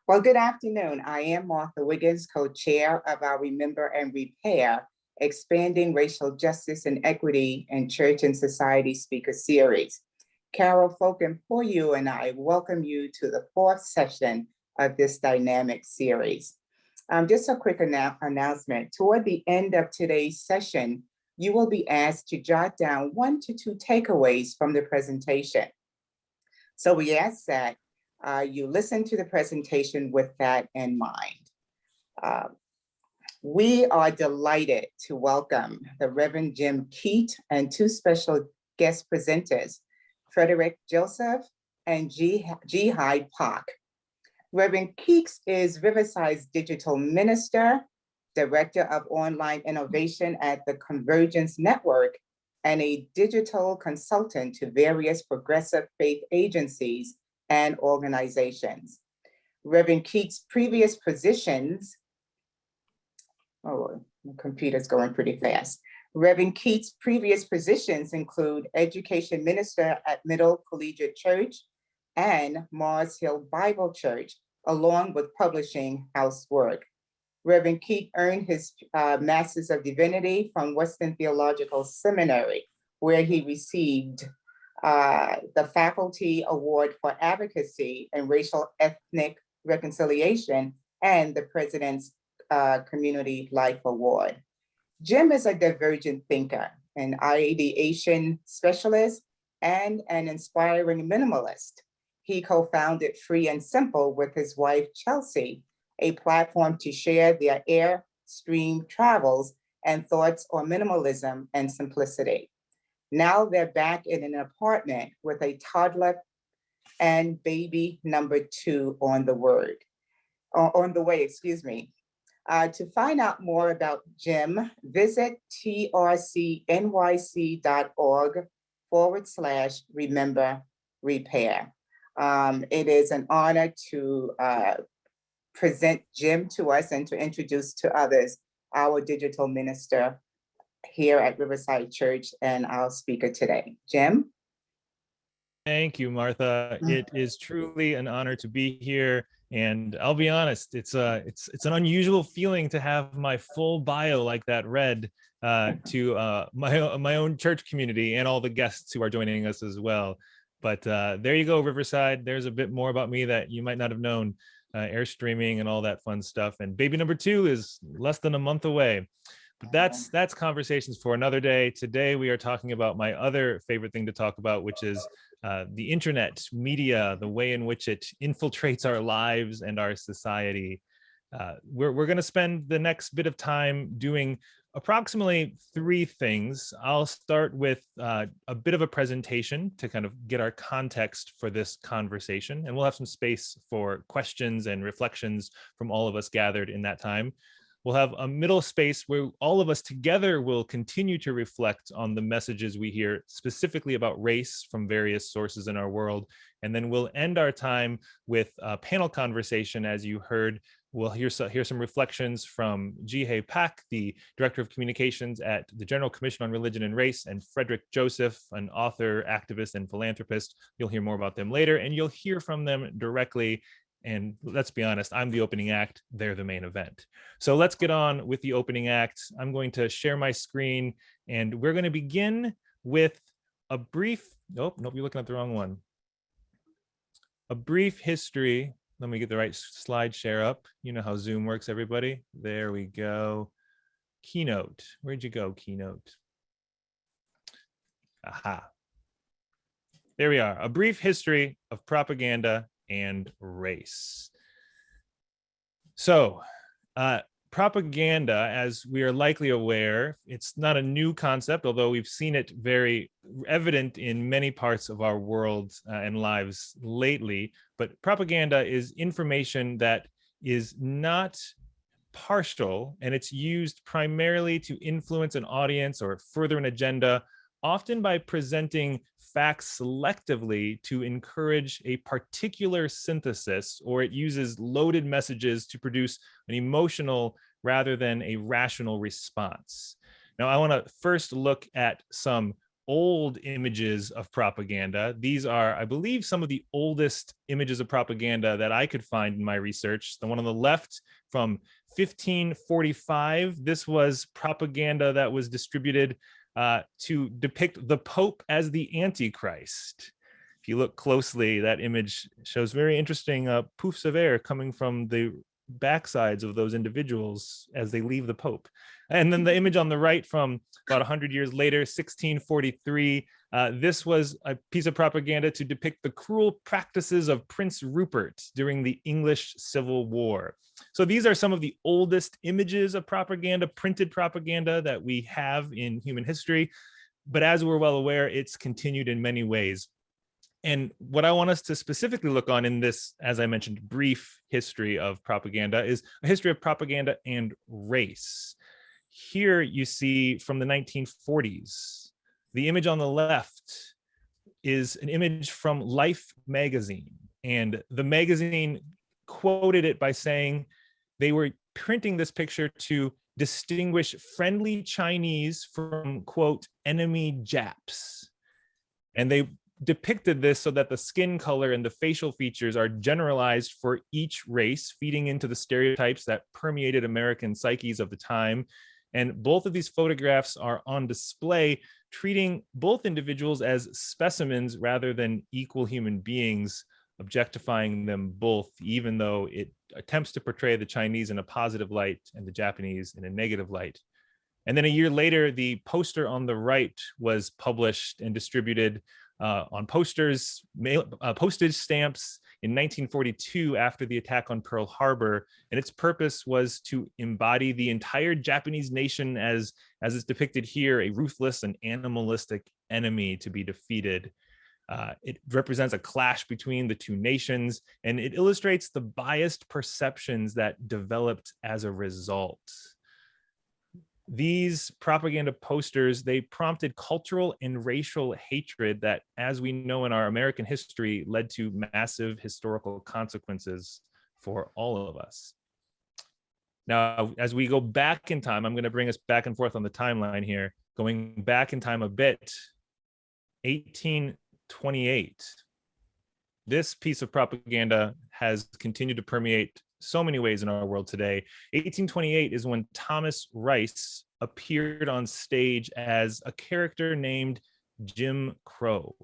Well, good afternoon. I am Martha Wiggins, co-chair of our Remember and Repair, Expanding Racial Justice and Equity in Church and Society Speaker Series. Carol Folk and Poyu and I welcome you to the fourth session of this dynamic series. Just a quick announcement. Toward the end of today's session, you will be asked to jot down 1 to 2 takeaways from the presentation. So we ask that you listen to the presentation with that in mind. We are delighted to welcome the Reverend Jim Keat and 2 special guest presenters, Frederick Joseph and Jeehye Pak. Reverend Keat is Riverside's digital minister, director of online innovation at the Convergence Network, and a digital consultant to various progressive faith agencies and organizations. Reverend Keat's previous positions, oh, the computer's going pretty fast. Reverend Keat's previous positions include education minister at Middle Collegiate Church and Mars Hill Bible Church, along with publishing housework. Reverend Keat earned his Master's of Divinity from Western Theological Seminary, where he received the Faculty Award for Advocacy and Racial Ethnic Reconciliation and the President's Community Life Award. Jim is a divergent thinker, an ideation specialist, and an inspiring minimalist. He co-founded Free and Simple with his wife, Chelsea, a platform to share their airstream travels and thoughts on minimalism and simplicity. Now they're back in an apartment with a toddler and baby number 2 on the way. To find out more about Jim, visit trcnyc.org/remember repair. It is an honor to present Jim to us and to introduce to others our digital minister here at Riverside Church and our speaker today. Jim? Thank you, Martha. It is truly an honor to be here. And I'll be honest, it's an unusual feeling to have my full bio like that read to my own church community and all the guests who are joining us as well. But there you go, Riverside. There's a bit more about me that you might not have known, air streaming and all that fun stuff. And baby number 2 is less than a month away. But that's conversations for another day. Today, we are talking about my other favorite thing to talk about, which is the internet, media, the way in which it infiltrates our lives and our society. We're going to spend the next bit of time doing approximately 3 things. I'll start with a bit of a presentation to kind of get our context for this conversation, and we'll have some space for questions and reflections from all of us gathered in that time. We'll have a middle space where all of us together will continue to reflect on the messages we hear specifically about race from various sources in our world. And then we'll end our time with a panel conversation. As you heard, we'll hear some reflections from Jeehye Pak, the Director of Communications at the General Commission on Religion and Race, and Frederick Joseph, an author, activist, and philanthropist. You'll hear more about them later, and you'll hear from them directly. And let's be honest, I'm the opening act, they're the main event. So let's get on with the opening act. I'm going to share my screen, and we're going to begin with a brief, nope, you're looking at the wrong one. A brief history. Let me get the right slide share up. You know how Zoom works, everybody. There we go. Keynote. Where'd you go, Keynote? Aha. There we are. A brief history of propaganda and race. So, propaganda, as we are likely aware, it's not a new concept, although we've seen it very evident in many parts of our world and lives lately. But propaganda is information that is not partial, and it's used primarily to influence an audience or further an agenda, often by presenting facts selectively to encourage a particular synthesis, or it uses loaded messages to produce an emotional rather than a rational response. Now, I want to first look at some old images of propaganda. These are, I believe, some of the oldest images of propaganda that I could find in my research. The one on the left from 1545, this was propaganda that was distributed to depict the Pope as the Antichrist. If you look closely, that image shows very interesting poofs of air coming from the backsides of those individuals as they leave the Pope. And then the image on the right from about 100 years later, 1643, this was a piece of propaganda to depict the cruel practices of Prince Rupert during the English Civil War. So these are some of the oldest images of propaganda, printed propaganda, that we have in human history. But as we're well aware, it's continued in many ways. And what I want us to specifically look on in this, as I mentioned, brief history of propaganda is a history of propaganda and race. Here you see from the 1940s, the image on the left is an image from Life magazine. And the magazine quoted it by saying they were printing this picture to distinguish friendly Chinese from, quote, enemy Japs. And they depicted this so that the skin color and the facial features are generalized for each race, feeding into the stereotypes that permeated American psyches of the time. And both of these photographs are on display, treating both individuals as specimens rather than equal human beings, objectifying them both, even though it attempts to portray the Chinese in a positive light and the Japanese in a negative light. And then a year later, the poster on the right was published and distributed on posters, postage stamps in 1942 after the attack on Pearl Harbor. And its purpose was to embody the entire Japanese nation as is depicted here, a ruthless and animalistic enemy to be defeated. It represents a clash between the two nations, and it illustrates the biased perceptions that developed as a result. These propaganda posters, they prompted cultural and racial hatred that, as we know in our American history, led to massive historical consequences for all of us. Now, as we go back in time, I'm going to bring us back and forth on the timeline here, going back in time a bit, 1828. This piece of propaganda has continued to permeate so many ways in our world today. 1828 is when Thomas Rice appeared on stage as a character named Jim Crow,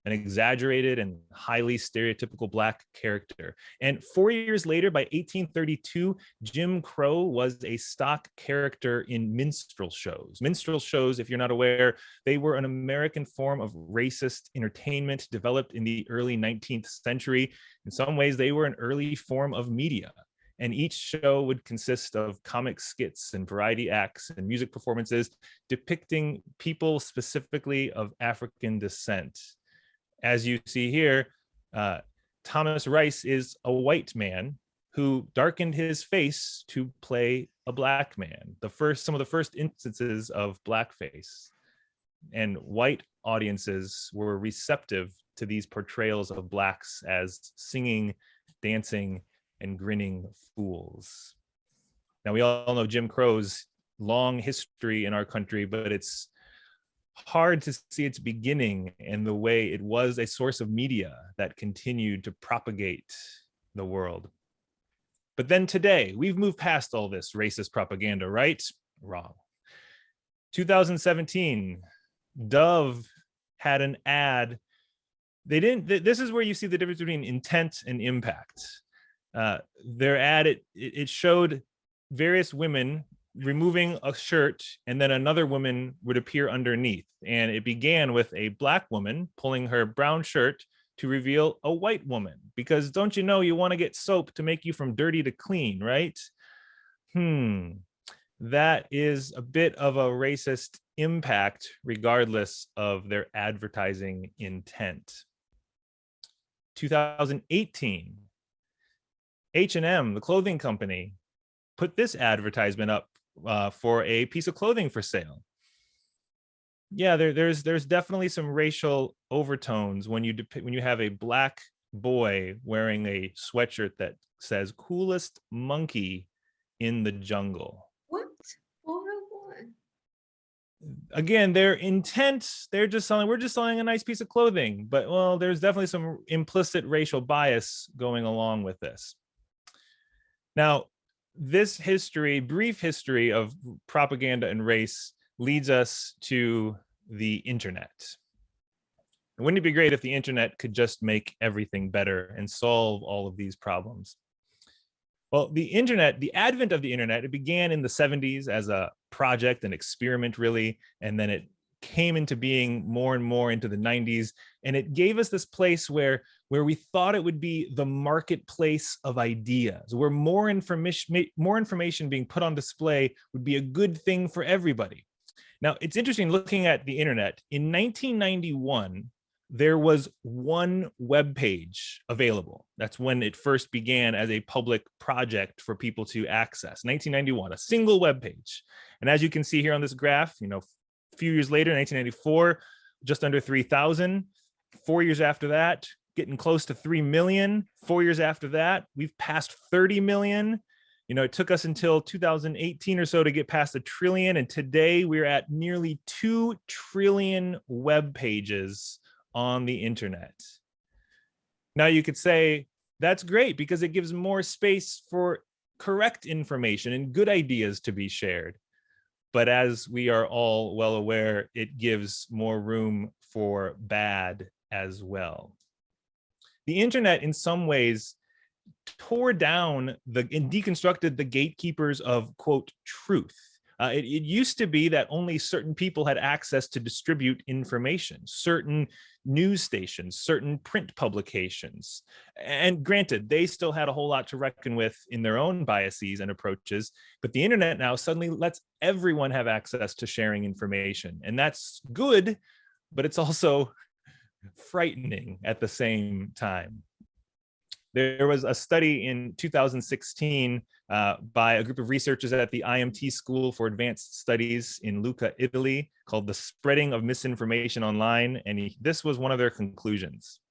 an exaggerated and highly stereotypical Black character. And 4 years later, by 1832, Jim Crow was a stock character in minstrel shows. Minstrel shows, if you're not aware, they were an American form of racist entertainment developed in the early 19th century. In some ways, they were an early form of media. And each show would consist of comic skits and variety acts and music performances depicting people specifically of African descent. As you see here, Thomas Rice is a white man who darkened his face to play a Black man. Some of the first instances of blackface. And white audiences were receptive to these portrayals of Blacks as singing, dancing, and grinning fools. Now, we all know Jim Crow's long history in our country, but it's hard to see its beginning and the way it was a source of media that continued to propagate the world. But then today, we've moved past all this racist propaganda, right? Wrong. 2017, Dove had an ad. This is where you see the difference between intent and impact. Their ad, it showed various women removing a shirt, and then another woman would appear underneath. And it began with a Black woman pulling her brown shirt to reveal a white woman, because don't you know you want to get soap to make you from dirty to clean, right? That is a bit of a racist impact regardless of their advertising intent. 2018, H&M, the clothing company, put this advertisement up for a piece of clothing for sale. Yeah, there's definitely some racial overtones when you have a Black boy wearing a sweatshirt that says "coolest monkey in the jungle." What? 401. again, their intent, we're just selling a nice piece of clothing, but well, there's definitely some implicit racial bias going along with this. Now, this brief history of propaganda and race leads us to the internet. Wouldn't it be great if the internet could just make everything better and solve all of these problems? Well, the advent of the internet, it began in the 70s as a project, an experiment really, and then it came into being more and more into the 90s, and it gave us this place where we thought it would be the marketplace of ideas, where more information being put on display would be a good thing for everybody. Now, it's interesting looking at the internet. In 1991, there was one web page available. That's when it first began as a public project for people to access. 1991, a single web page. And as you can see here on this graph, a few years later, 1994, just under 3,000. 4 years after that, getting close to 3 million. 4 years after that, we've passed 30 million. It took us until 2018 or so to get past 1 trillion. And today we're at nearly 2 trillion web pages on the internet. Now you could say that's great because it gives more space for correct information and good ideas to be shared. But as we are all well aware, it gives more room for bad as well. The internet in some ways tore down and deconstructed the gatekeepers of, quote, truth. It used to be that only certain people had access to distribute information, certain news stations, certain print publications. And granted, they still had a whole lot to reckon with in their own biases and approaches, but the internet now suddenly lets everyone have access to sharing information. And that's good, but it's also frightening at the same time. There was a study in 2016 by a group of researchers at the IMT School for Advanced Studies in Lucca, Italy, called The Spreading of Misinformation Online. And this was one of their conclusions.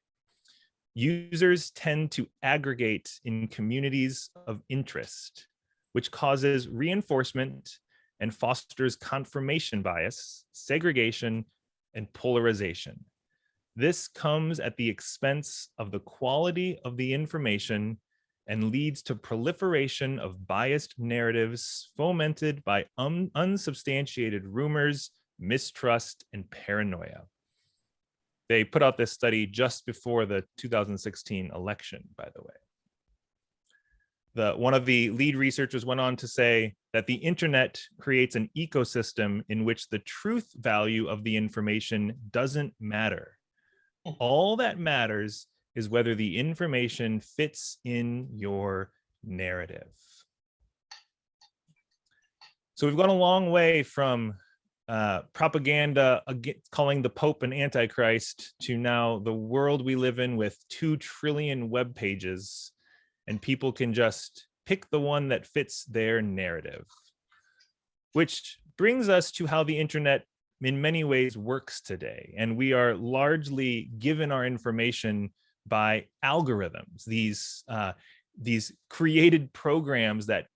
Users tend to aggregate in communities of interest, which causes reinforcement and fosters confirmation bias, segregation, and polarization. This comes at the expense of the quality of the information and leads to proliferation of biased narratives fomented by unsubstantiated rumors, mistrust, and paranoia. They put out this study just before the 2016 election, by the way. One of the lead researchers went on to say that the internet creates an ecosystem in which the truth value of the information doesn't matter. All that matters is whether the information fits in your narrative. So we've gone a long way from propaganda calling the Pope an Antichrist to now the world we live in with 2 trillion web pages, and people can just pick the one that fits their narrative. Which brings us to how the internet in many ways works today. And we are largely given our information by algorithms, these created programs that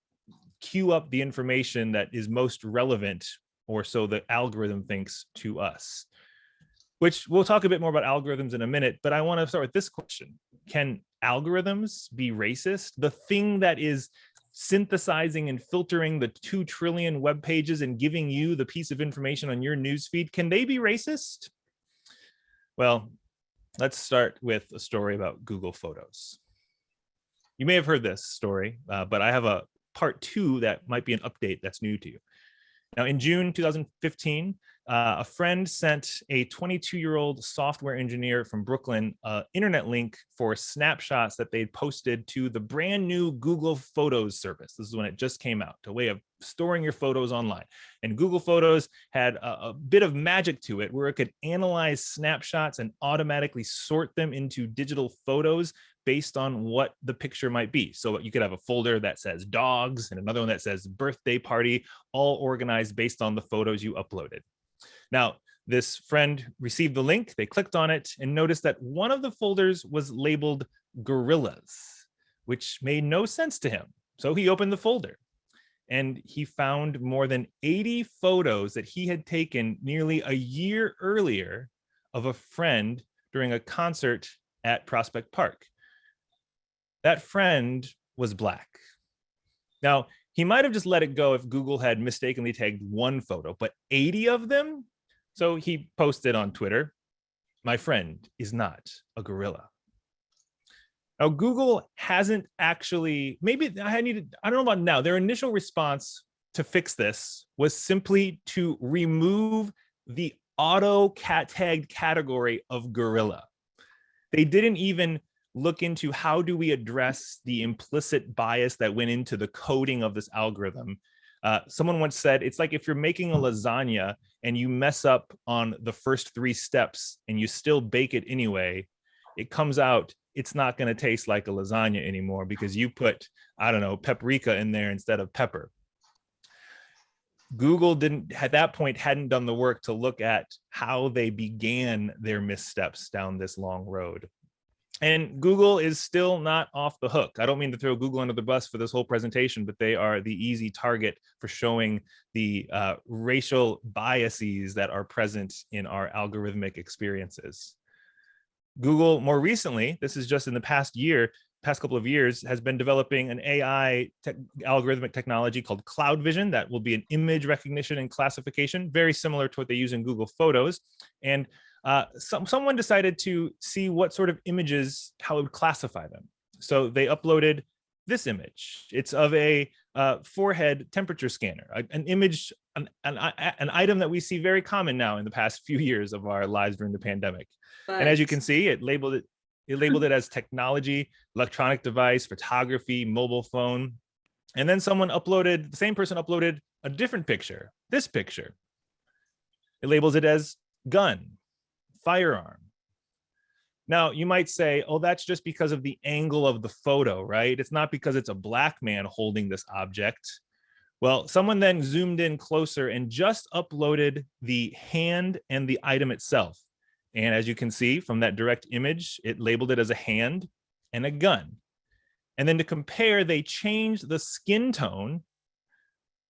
queue up the information that is most relevant, or so the algorithm thinks, to us. Which we'll talk a bit more about algorithms in a minute, but I want to start with this question. Can algorithms be racist? The thing that is synthesizing and filtering the 2 trillion web pages and giving you the piece of information on your newsfeed, can they be racist? Well, let's start with a story about Google Photos. You may have heard this story, but I have a part 2 that might be an update that's new to you. Now, in June 2015, a friend sent a 22-year-old software engineer from Brooklyn an internet link for snapshots that they'd posted to the brand new Google Photos service. This is when it just came out, a way of storing your photos online. And Google Photos had a bit of magic to it where it could analyze snapshots and automatically sort them into digital photos based on what the picture might be. So you could have a folder that says dogs and another one that says birthday party, all organized based on the photos you uploaded. Now, this friend received the link, they clicked on it and noticed that one of the folders was labeled gorillas, which made no sense to him. So he opened the folder and he found more than 80 photos that he had taken nearly a year earlier of a friend during a concert at Prospect Park. That friend was Black. Now, he might have just let it go if Google had mistakenly tagged one photo, but 80 of them? So he posted on Twitter, "My friend is not a gorilla." Now, Google hasn't actually, maybe I don't know about now, their initial response to fix this was simply to remove the auto tagged category of gorilla. They didn't even look into how do we address the implicit bias that went into the coding of this algorithm. Someone once said, it's like if you're making a lasagna and you mess up on the first 3 steps and you still bake it anyway, it comes out, it's not going to taste like a lasagna anymore because you put, I don't know, paprika in there instead of pepper. Google didn't, at that point, hadn't done the work to look at how they began their missteps down this long road. And Google is still not off the hook. I don't mean to throw Google under the bus for this whole presentation, but they are the easy target for showing the racial biases that are present in our algorithmic experiences. Google, more recently, this is just in the past couple of years, has been developing an AI algorithmic technology called Cloud Vision that will be an image recognition and classification, very similar to what they use in Google Photos. And someone decided to see what sort of images, how it would classify them. So they uploaded this image. It's of a forehead temperature scanner, an image, an item that we see very common now in the past few years of our lives during the pandemic. And as you can see, it labeled it as technology, electronic device, photography, mobile phone. And then the same person uploaded a different picture, this picture. It labels it as gun, firearm. Now, you might say, oh, that's just because of the angle of the photo, right? It's not because it's a Black man holding this object. Well, someone then zoomed in closer and just uploaded the hand and the item itself. And as you can see from that direct image, it labeled it as a hand and a gun. And then to compare, they changed the skin tone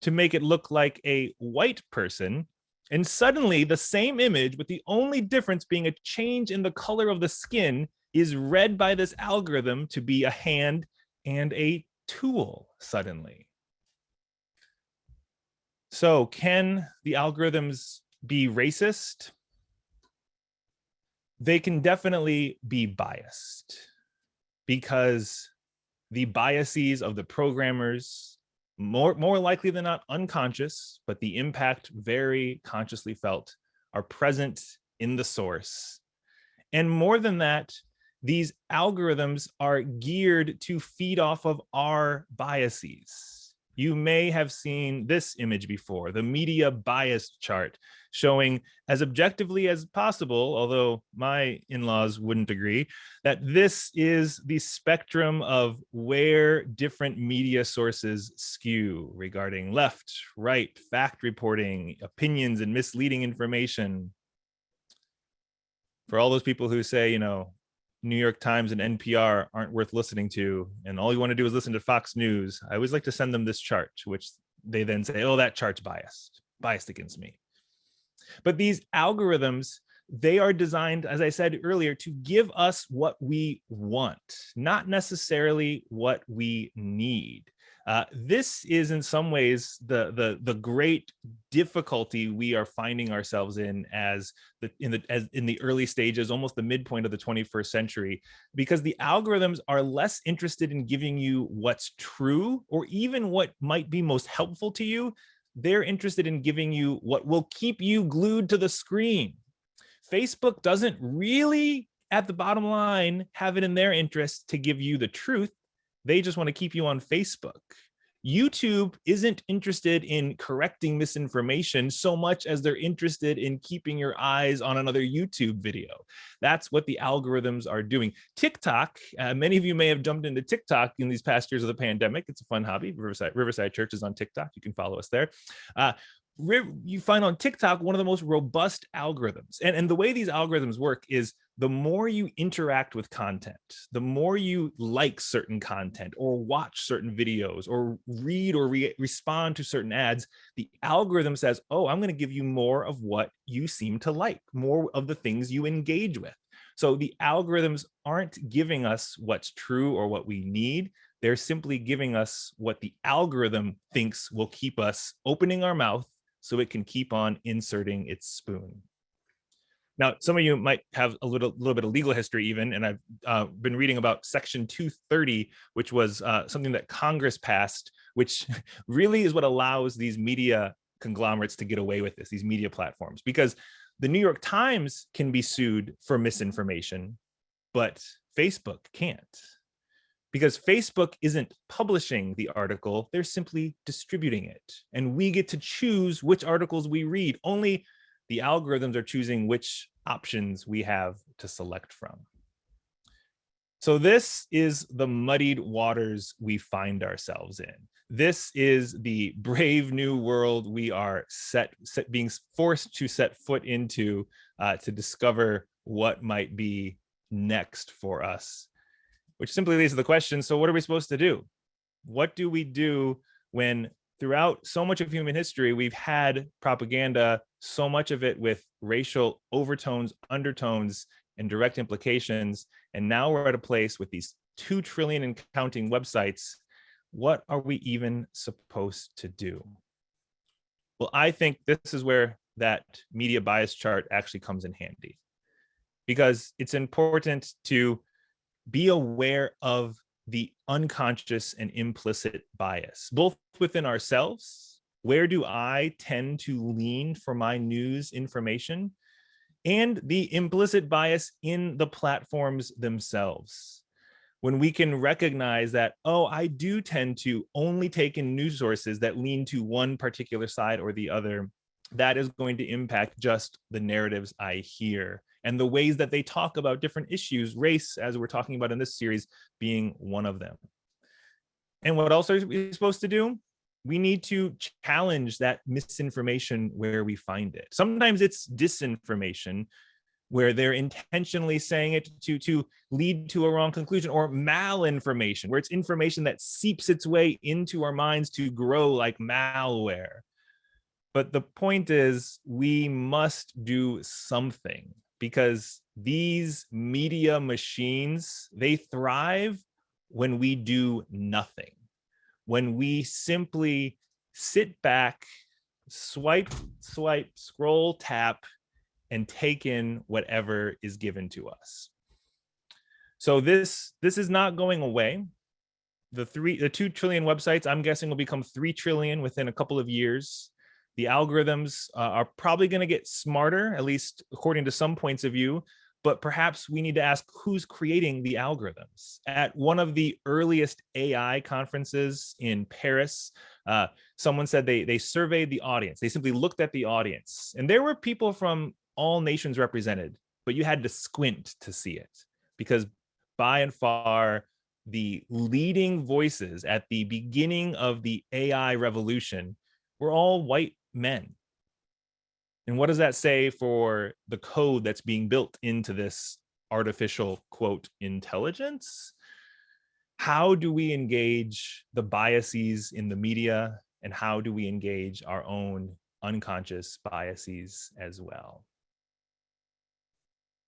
to make it look like a white person. And suddenly the same image, with the only difference being a change in the color of the skin, is read by this algorithm to be a hand and a tool suddenly. So can the algorithms be racist? They can definitely be biased because the biases of the programmers, more likely than not unconscious, but the impact very consciously felt, are present in the source. And more than that, these algorithms are geared to feed off of our biases. You may have seen this image before, the media bias chart, showing as objectively as possible, although my in-laws wouldn't agree, that this is the spectrum of where different media sources skew regarding left, right, fact reporting, opinions, and misleading information. For all those people who say, New York Times and NPR aren't worth listening to, and all you want to do is listen to Fox News, I always like to send them this chart, which they then say, oh, that chart's biased against me. But these algorithms, they are designed, as I said earlier, to give us what we want, not necessarily what we need. This is in some ways the great difficulty we are finding ourselves in in the early stages, almost the midpoint of the 21st century, because the algorithms are less interested in giving you what's true or even what might be most helpful to you. They're interested in giving you what will keep you glued to the screen. Facebook doesn't really, at the bottom line, have it in their interest to give you the truth. They just want to keep you on Facebook. YouTube isn't interested in correcting misinformation so much as they're interested in keeping your eyes on another YouTube video. That's what the algorithms are doing. TikTok, many of you may have jumped into TikTok in these past years of the pandemic. It's a fun hobby. Riverside Church is on TikTok. You can follow us there. You find on TikTok one of the most robust algorithms. And the way these algorithms work is the more you interact with content, the more you like certain content or watch certain videos or read or respond to certain ads, the algorithm says, oh, I'm going to give you more of what you seem to like, more of the things you engage with. So the algorithms aren't giving us what's true or what we need. They're simply giving us what the algorithm thinks will keep us opening our mouth so it can keep on inserting its spoon. Now, some of you might have a little bit of legal history even, and I've been reading about Section 230, which was something that Congress passed, which really is what allows these media conglomerates to get away with this, these media platforms, because the New York Times can be sued for misinformation, but Facebook can't. Because Facebook isn't publishing the article, they're simply distributing it. And we get to choose which articles we read. Only the algorithms are choosing which options we have to select from. So this is the muddied waters we find ourselves in. This is the brave new world we are being forced to set foot into to discover what might be next for us. Which simply leads to the question, so what are we supposed to do? What do we do when throughout so much of human history, we've had propaganda, so much of it with racial overtones, undertones, and direct implications, and now we're at a place with these 2 trillion and counting websites. What are we even supposed to do? Well, I think this is where that media bias chart actually comes in handy, because it's important to be aware of the unconscious and implicit bias, both within ourselves. Where do I tend to lean for my news information? And the implicit bias in the platforms themselves. When we can recognize that, oh, I do tend to only take in news sources that lean to one particular side or the other, that is going to impact just the narratives I hear and the ways that they talk about different issues, race, as we're talking about in this series, being one of them. And what else are we supposed to do? We need to challenge that misinformation where we find it. Sometimes it's disinformation, where they're intentionally saying it to lead to a wrong conclusion, or malinformation, where it's information that seeps its way into our minds to grow like malware. But the point is, we must do something, because these media machines, they thrive when we do nothing. When we simply sit back, swipe, scroll, tap, and take in whatever is given to us. So this is not going away. The 2 trillion websites, I'm guessing, will become 3 trillion within a couple of years. The algorithms are probably going to get smarter, at least according to some points of view, but perhaps we need to ask who's creating the algorithms. At one of the earliest AI conferences in Paris, someone said they surveyed the audience. They simply looked at the audience, and there were people from all nations represented, but you had to squint to see it, because by and far, the leading voices at the beginning of the AI revolution were all white men. And what does that say for the code that's being built into this artificial, quote, intelligence? How do we engage the biases in the media, and how do we engage our own unconscious biases as well?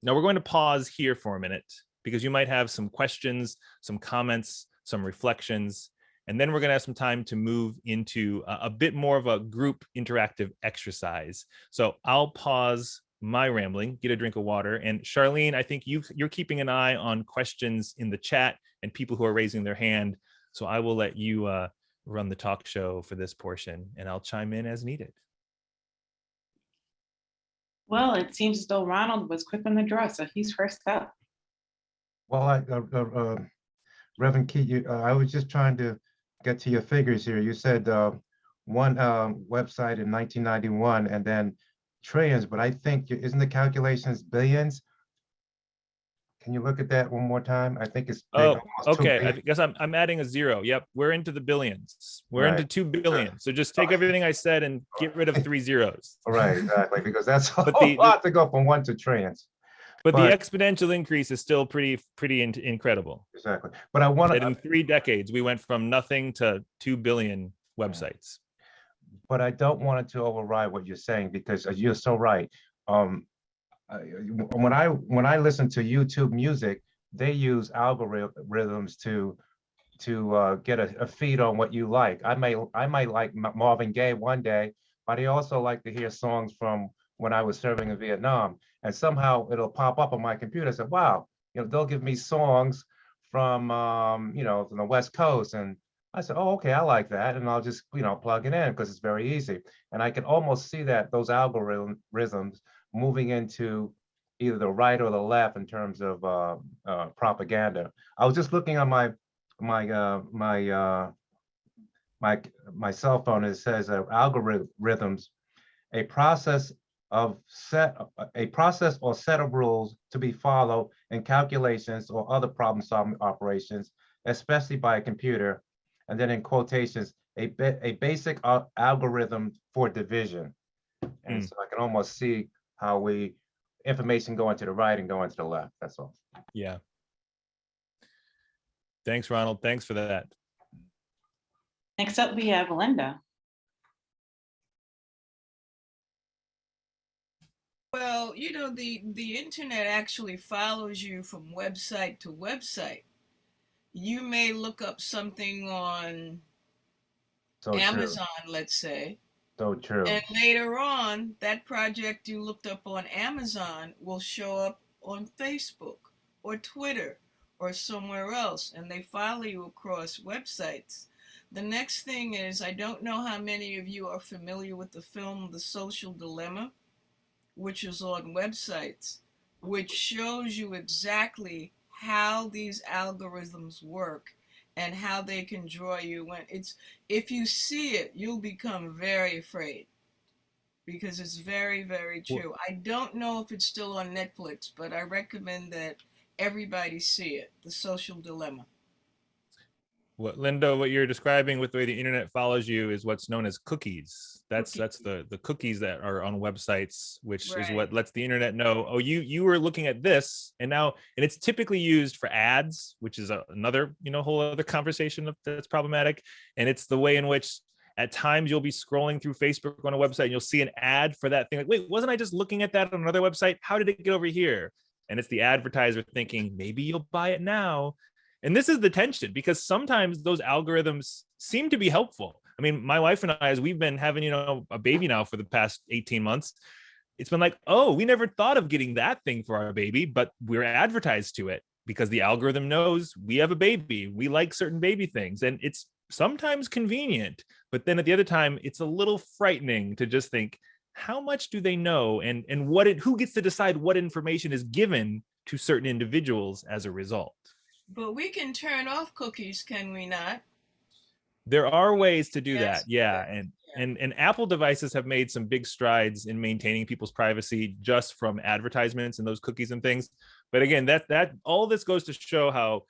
Now we're going to pause here for a minute, because you might have some questions, some comments, some reflections, and then we're going to have some time to move into a bit more of a group interactive exercise. So I'll pause my rambling, get a drink of water. And Charlene, I think you're keeping an eye on questions in the chat and people who are raising their hand. So I will let you run the talk show for this portion, and I'll chime in as needed. Well, it seems as though Ronald was quick on the draw, so he's first up. Well, Reverend Keat, I was just trying to get to your figures here. You said one website in 1991 and then trillions, but I think, isn't the calculations billions? Can you look at that one more time? I think it's big, okay. I guess I'm adding a 0. Yep, we're into the billions. We're into 2 billion. So just take everything I said and get rid of 3 zeros. Right, exactly, because that's a whole lot to go from 1 to trillions. But the But exponential increase is still pretty incredible. exactly. But I want That in to, 3 decades, we went from nothing to 2 billion websites. but I don't want it to override what you're saying because you're so right. Um, when I listen to YouTube music, they use algorithms to get a feed on what you like. I might like Marvin Gaye one day, but I also like to hear songs from when I was serving in Vietnam, and somehow it'll pop up on my computer. I said, "Wow, they'll give me songs from from the West Coast," and I said, "Oh, okay, I like that," and I'll just plug it in because it's very easy, and I can almost see that those algorithms moving into either the right or the left in terms of propaganda. I was just looking on my my cell phone. It says algorithms, a process a process or set of rules to be followed in calculations or other problem solving operations, especially by a computer, and then in quotations, a basic algorithm for division. And so I can almost see how information going to the right and going to the left. That's all. Yeah. Thanks, Ronald. Thanks for that. Next up, we have Linda. Well, the internet actually follows you from website to website. You may look up something on So Amazon, let's say, so true. and later on, that project you looked up on Amazon will show up on Facebook or Twitter or somewhere else, and they follow you across websites. The next thing is, I don't know how many of you are familiar with the film The Social Dilemma, which is on websites, which shows you exactly how these algorithms work and how they can draw you in. If you see it, you'll become very afraid because it's very, very true. I don't know if it's still on Netflix, but I recommend that everybody see it, The Social Dilemma. Linda, what you're describing with the way the internet follows you is what's known as cookies. That's the cookies that are on websites, which is what lets the internet know, oh, you were looking at this, and it's typically used for ads, which is another whole other conversation that's problematic. And it's the way in which at times you'll be scrolling through Facebook on a website and you'll see an ad for that thing. Like, wait, wasn't I just looking at that on another website? How did it get over here? And it's the advertiser thinking, maybe you'll buy it now. And this is the tension, because sometimes those algorithms seem to be helpful. I mean, my wife and I, as we've been having, a baby now for the past 18 months, it's been like, oh, we never thought of getting that thing for our baby, but we're advertised to it because the algorithm knows we have a baby. We like certain baby things. And it's sometimes convenient, but then at the other time, it's a little frightening to just think, how much do they know? And who gets to decide what information is given to certain individuals as a result? But we can turn off cookies, can we not? There are ways to do that. Yes. Yeah. And Apple devices have made some big strides in maintaining people's privacy just from advertisements and those cookies and things. But again, that all this goes to show how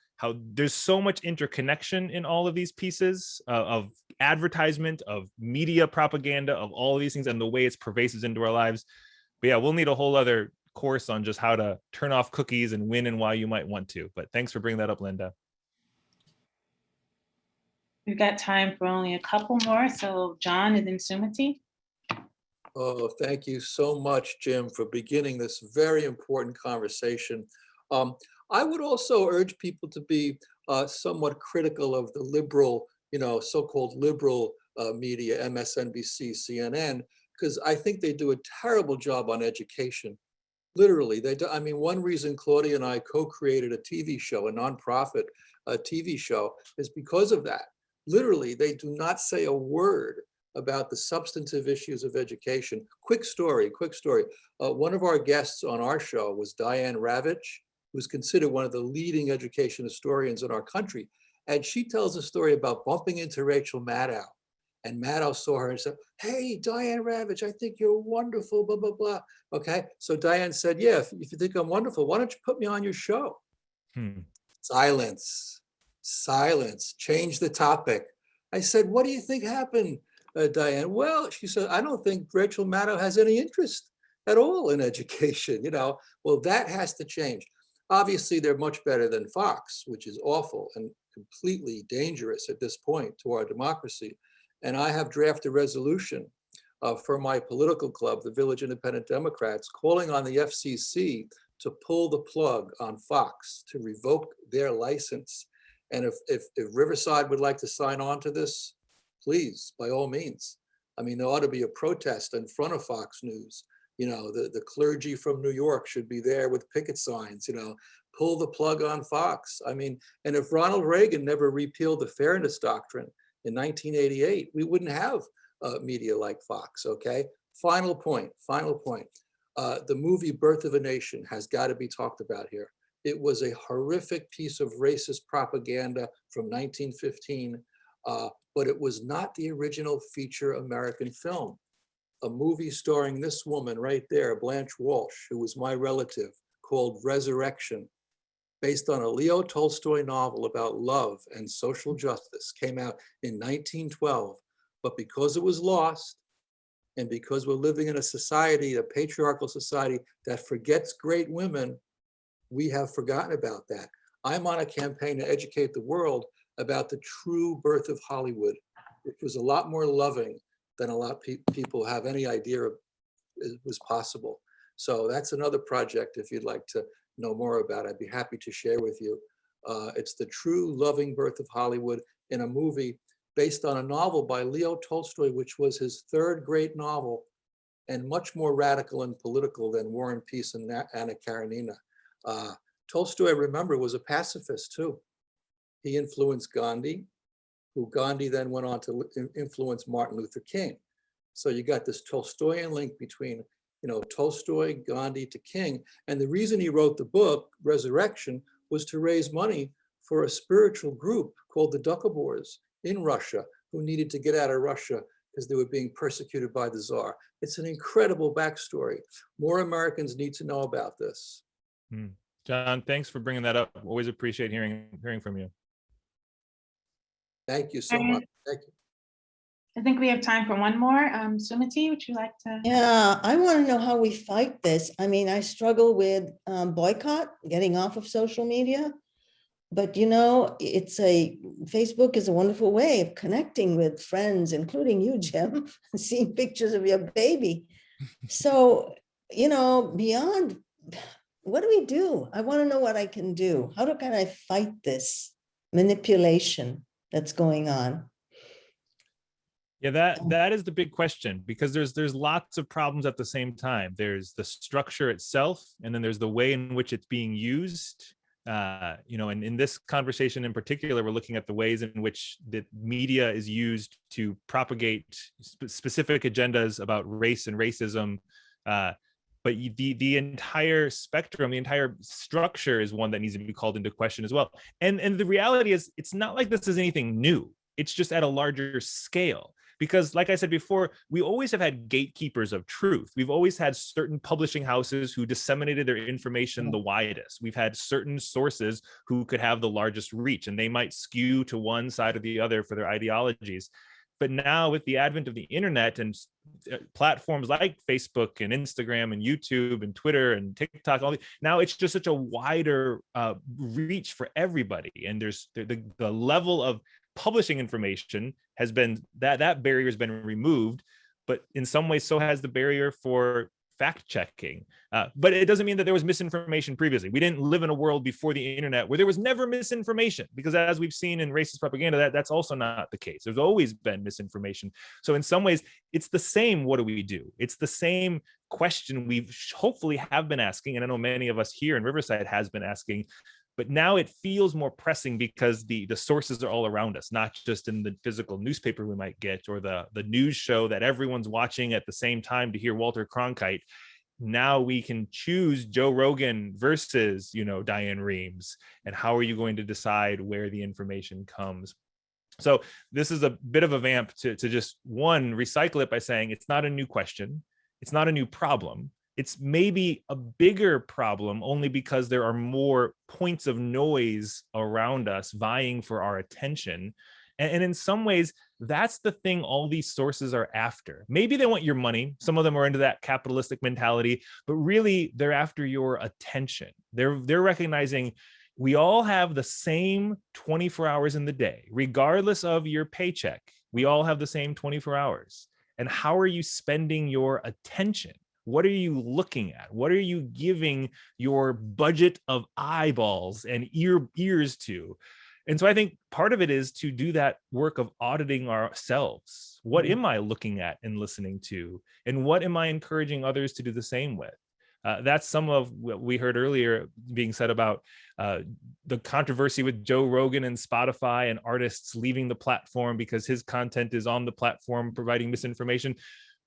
there's so much interconnection in all of these pieces of advertisement, of media propaganda, of all of these things, and the way it's pervasive into our lives. But yeah, we'll need a whole other course on just how to turn off cookies and when and why you might want to. But thanks for bringing that up, Linda. We've got time for only a couple more. So John and then Sumati. Oh, thank you so much, Jim, for beginning this very important conversation. I would also urge people to be somewhat critical of the liberal, so-called liberal media, MSNBC, CNN, because I think they do a terrible job on education. Literally, they do. I mean, one reason Claudia and I co-created a TV show, a nonprofit TV show, is because of that. Literally, they do not say a word about the substantive issues of education. Quick story. One of our guests on our show was Diane Ravitch, who's considered one of the leading education historians in our country. And she tells a story about bumping into Rachel Maddow. And Maddow saw her and said, hey, Diane Ravitch, I think you're wonderful, blah, blah, blah. Okay, so Diane said, yeah, if you think I'm wonderful, why don't you put me on your show? Silence, change the topic. I said, what do you think happened, Diane? Well, she said, I don't think Rachel Maddow has any interest at all in education, you know. Well, that has to change. Obviously, they're much better than Fox, which is awful and completely dangerous at this point to our democracy. And I have drafted a resolution for my political club, the Village Independent Democrats, calling on the FCC to pull the plug on Fox, to revoke their license. And if Riverside would like to sign on to this, please, by all means. I mean, there ought to be a protest in front of Fox News. You know, the clergy from New York should be there with picket signs, you know, pull the plug on Fox. I mean, and if Ronald Reagan never repealed the Fairness Doctrine in 1988, we wouldn't have media like Fox, okay? Final point. The movie Birth of a Nation has got to be talked about here. It was a horrific piece of racist propaganda from 1915, but it was not the original feature American film. A movie starring this woman right there, Blanche Walsh, who was my relative, called Resurrection, based on a Leo Tolstoy novel about love and social justice, came out in 1912. But because it was lost, and because we're living in a society, a patriarchal society that forgets great women, we have forgotten about that. I'm on a campaign to educate the world about the true birth of Hollywood, which was a lot more loving than a lot of people have any idea of it was possible. So that's another project. If you'd like to know more about, I'd be happy to share with you. It's the true loving birth of Hollywood in a movie based on a novel by Leo Tolstoy, which was his third great novel and much more radical and political than War and Peace and Anna Karenina. Tolstoy, remember, was a pacifist too. He influenced Gandhi, who Gandhi then went on to influence Martin Luther King. So you got this Tolstoyan link between, you know, Tolstoy, Gandhi to King. And the reason he wrote the book, Resurrection, was to raise money for a spiritual group called the Doukhobors in Russia, who needed to get out of Russia because they were being persecuted by the Tsar. It's an incredible backstory. More Americans need to know about this. John, thanks for bringing that up. Always appreciate hearing from you. Thank you so much. Thank you. I think we have time for one more. Sumati, would you like to? Yeah, I want to know how we fight this. I mean, I struggle with boycott, getting off of social media. But, you know, Facebook is a wonderful way of connecting with friends, including you, Jim, seeing pictures of your baby. So, you know, beyond, what do we do? I want to know what I can do. Can I fight this manipulation that's going on? Yeah, that is the big question, because there's lots of problems at the same time. There's the structure itself, and then there's the way in which it's being used. You know, and in this conversation in particular, we're looking at the ways in which the media is used to propagate specific agendas about race and racism. But the entire spectrum, the entire structure is one that needs to be called into question as well. And the reality is, it's not like this is anything new. It's just at a larger scale. Because like I said before, we always have had gatekeepers of truth. We've always had certain publishing houses who disseminated their information the widest. We've had certain sources who could have the largest reach, and they might skew to one side or the other for their ideologies. But now with the advent of the internet and platforms like Facebook and Instagram and YouTube and Twitter and TikTok, now it's just such a wider reach for everybody. And there's the level of publishing information has been, that barrier has been removed, but in some ways so has the barrier for fact checking. But it doesn't mean that there was misinformation previously. We didn't live in a world before the internet where there was never misinformation, because as we've seen in racist propaganda, that's also not the case. There's always been misinformation. So in some ways, it's the same, what do we do? It's the same question we've hopefully have been asking, and I know many of us here in Riverside has been asking, but now it feels more pressing because the sources are all around us, not just in the physical newspaper we might get, or the news show that everyone's watching at the same time to hear Walter Cronkite. Now we can choose Joe Rogan versus, you know, Diane Reeves. And how are you going to decide where the information comes? So this is a bit of a vamp to just, one, recycle it by saying it's not a new question. It's not a new problem. It's maybe a bigger problem only because there are more points of noise around us vying for our attention. And in some ways, That's the thing all these sources are after. Maybe they want your money. Some of them are into that capitalistic mentality, but really they're after your attention. They're recognizing we all have the same 24 hours in the day, regardless of your paycheck. We all have the same 24 hours. And how are you spending your attention? What are you looking at? What are you giving your budget of eyeballs and ears to? And so I think part of it is to do that work of auditing ourselves. What am I looking at and listening to? And what am I encouraging others to do the same with? That's some of what we heard earlier being said about the controversy with Joe Rogan and Spotify and artists leaving the platform because his content is on the platform providing misinformation.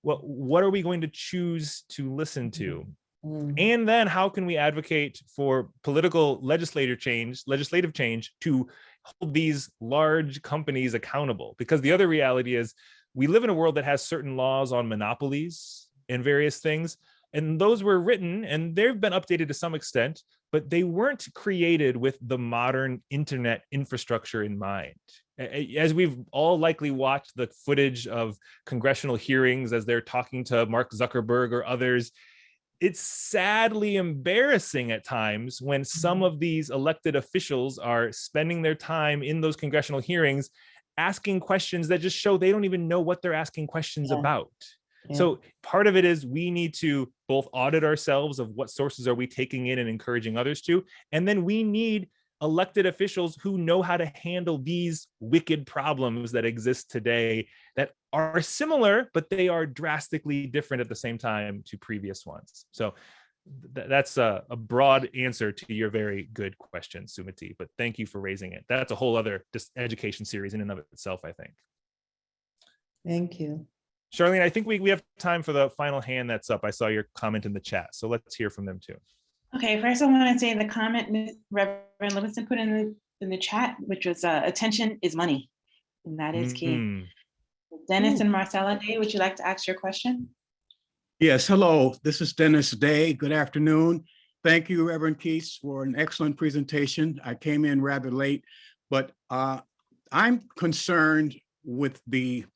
Well, what are we going to choose to listen to? And then how can we advocate for political legislative change to hold these large companies accountable? Because the other reality is we live in a world that has certain laws on monopolies and various things. And those were written and they've been updated to some extent, but they weren't created with the modern internet infrastructure in mind. As we've all likely watched the footage of congressional hearings as they're talking to Mark Zuckerberg or others, it's sadly embarrassing at times when some of these elected officials are spending their time in those congressional hearings asking questions that just show they don't even know what they're asking questions about. So part of it is we need to both audit ourselves of what sources are we taking in and encouraging others to, and then we need elected officials who know how to handle these wicked problems that exist today that are similar, but they are drastically different at the same time to previous ones. So that's a broad answer to your very good question, Sumati, but thank you for raising it. That's a whole other education series in and of itself, I think. Thank you. Charlene, I think we have time for the final hand that's up. I saw your comment in the chat, so let's hear from them too. Okay, first I want to say the comment Reverend Livingston put in the chat, which was attention is money, and that is key. Dennis and Marcella Day, would you like to ask your question? Yes, hello, this is Dennis Day. Good afternoon. Thank you, Reverend Keat, for an excellent presentation. I came in rather late, but I'm concerned with the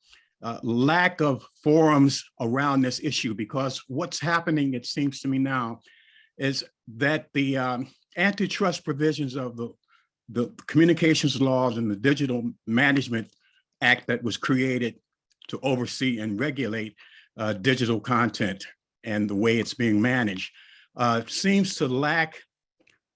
lack of forums around this issue, because what's happening, it seems to me now, is that the antitrust provisions of the communications laws and the Digital Management Act that was created to oversee and regulate digital content and the way it's being managed seems to lack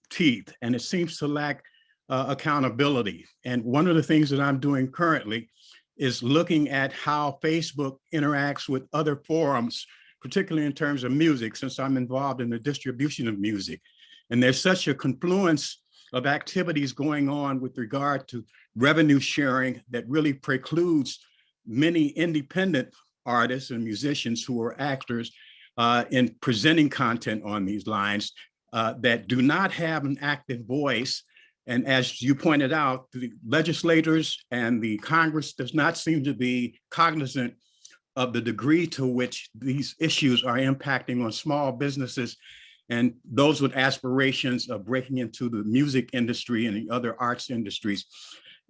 teeth, and it seems to lack accountability. And one of the things that I'm doing currently is looking at how Facebook interacts with other forums, particularly in terms of music, since I'm involved in the distribution of music. And there's such a confluence of activities going on with regard to revenue sharing that really precludes many independent artists and musicians who are actors in presenting content on these lines that do not have an active voice. And as you pointed out, the legislators and the Congress does not seem to be cognizant of the degree to which these issues are impacting on small businesses and those with aspirations of breaking into the music industry and the other arts industries.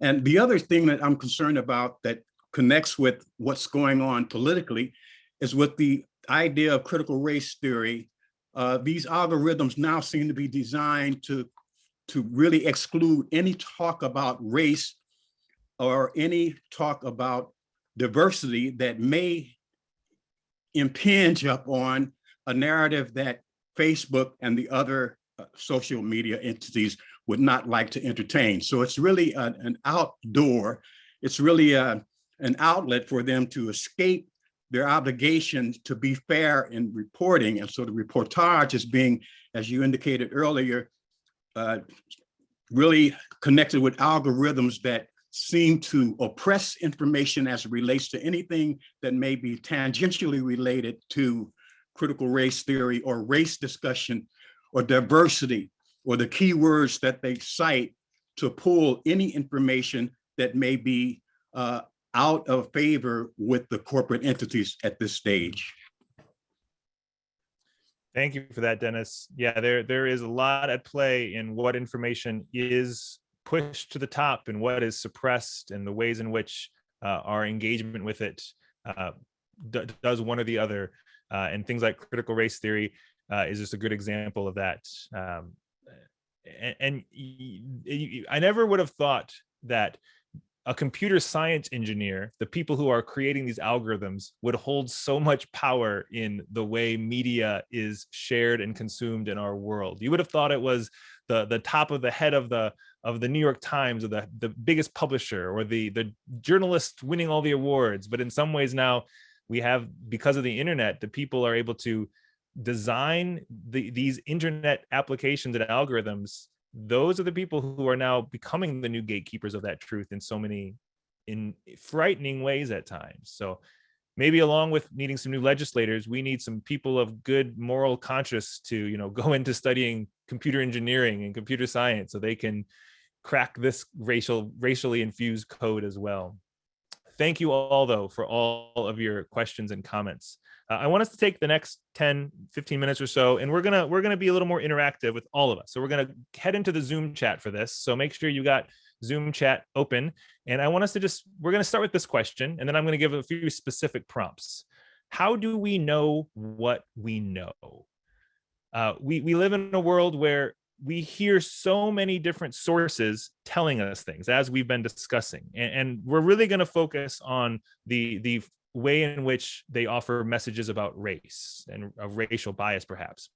And the other thing that I'm concerned about that connects with what's going on politically is with the idea of critical race theory. These algorithms now seem to be designed to really exclude any talk about race or any talk about diversity that may impinge upon a narrative that Facebook and the other social media entities would not like to entertain. So it's really an outdoor, it's really an outlet for them to escape their obligation to be fair in reporting. And so the reportage is being, as you indicated earlier, really connected with algorithms that seem to oppress information as it relates to anything that may be tangentially related to critical race theory or race discussion or diversity, or the keywords that they cite to pull any information that may be out of favor with the corporate entities at this stage. Thank you for that, Dennis. Yeah, there is a lot at play in what information is pushed to the top and what is suppressed, and the ways in which our engagement with it does one or the other. And things like critical race theory is just a good example of that. I never would have thought that a computer science engineer, the people who are creating these algorithms, would hold so much power in the way media is shared and consumed in our world. You would have thought it was the top of the head of the New York Times, or the biggest publisher, or the journalist winning all the awards. But in some ways now, we have, because of the internet, the people are able to design these internet applications and algorithms. Those are the people who are now becoming the new gatekeepers of that truth in so many frightening ways at times. So maybe along with needing some new legislators, we need some people of good moral conscience to, go into studying computer engineering and computer science so they can crack this racially infused code as well. Thank you all, though, for all of your questions and comments. I want us to take the next 10, 15 minutes or so, and we're gonna be a little more interactive with all of us. So we're gonna head into the Zoom chat for this. So make sure you got Zoom chat open. And I want us to we're gonna start with this question, and then I'm gonna give a few specific prompts. How do we know what we know? We live in a world where we hear so many different sources telling us things, as we've been discussing, and we're really going to focus on the way in which they offer messages about race and a racial bias, perhaps.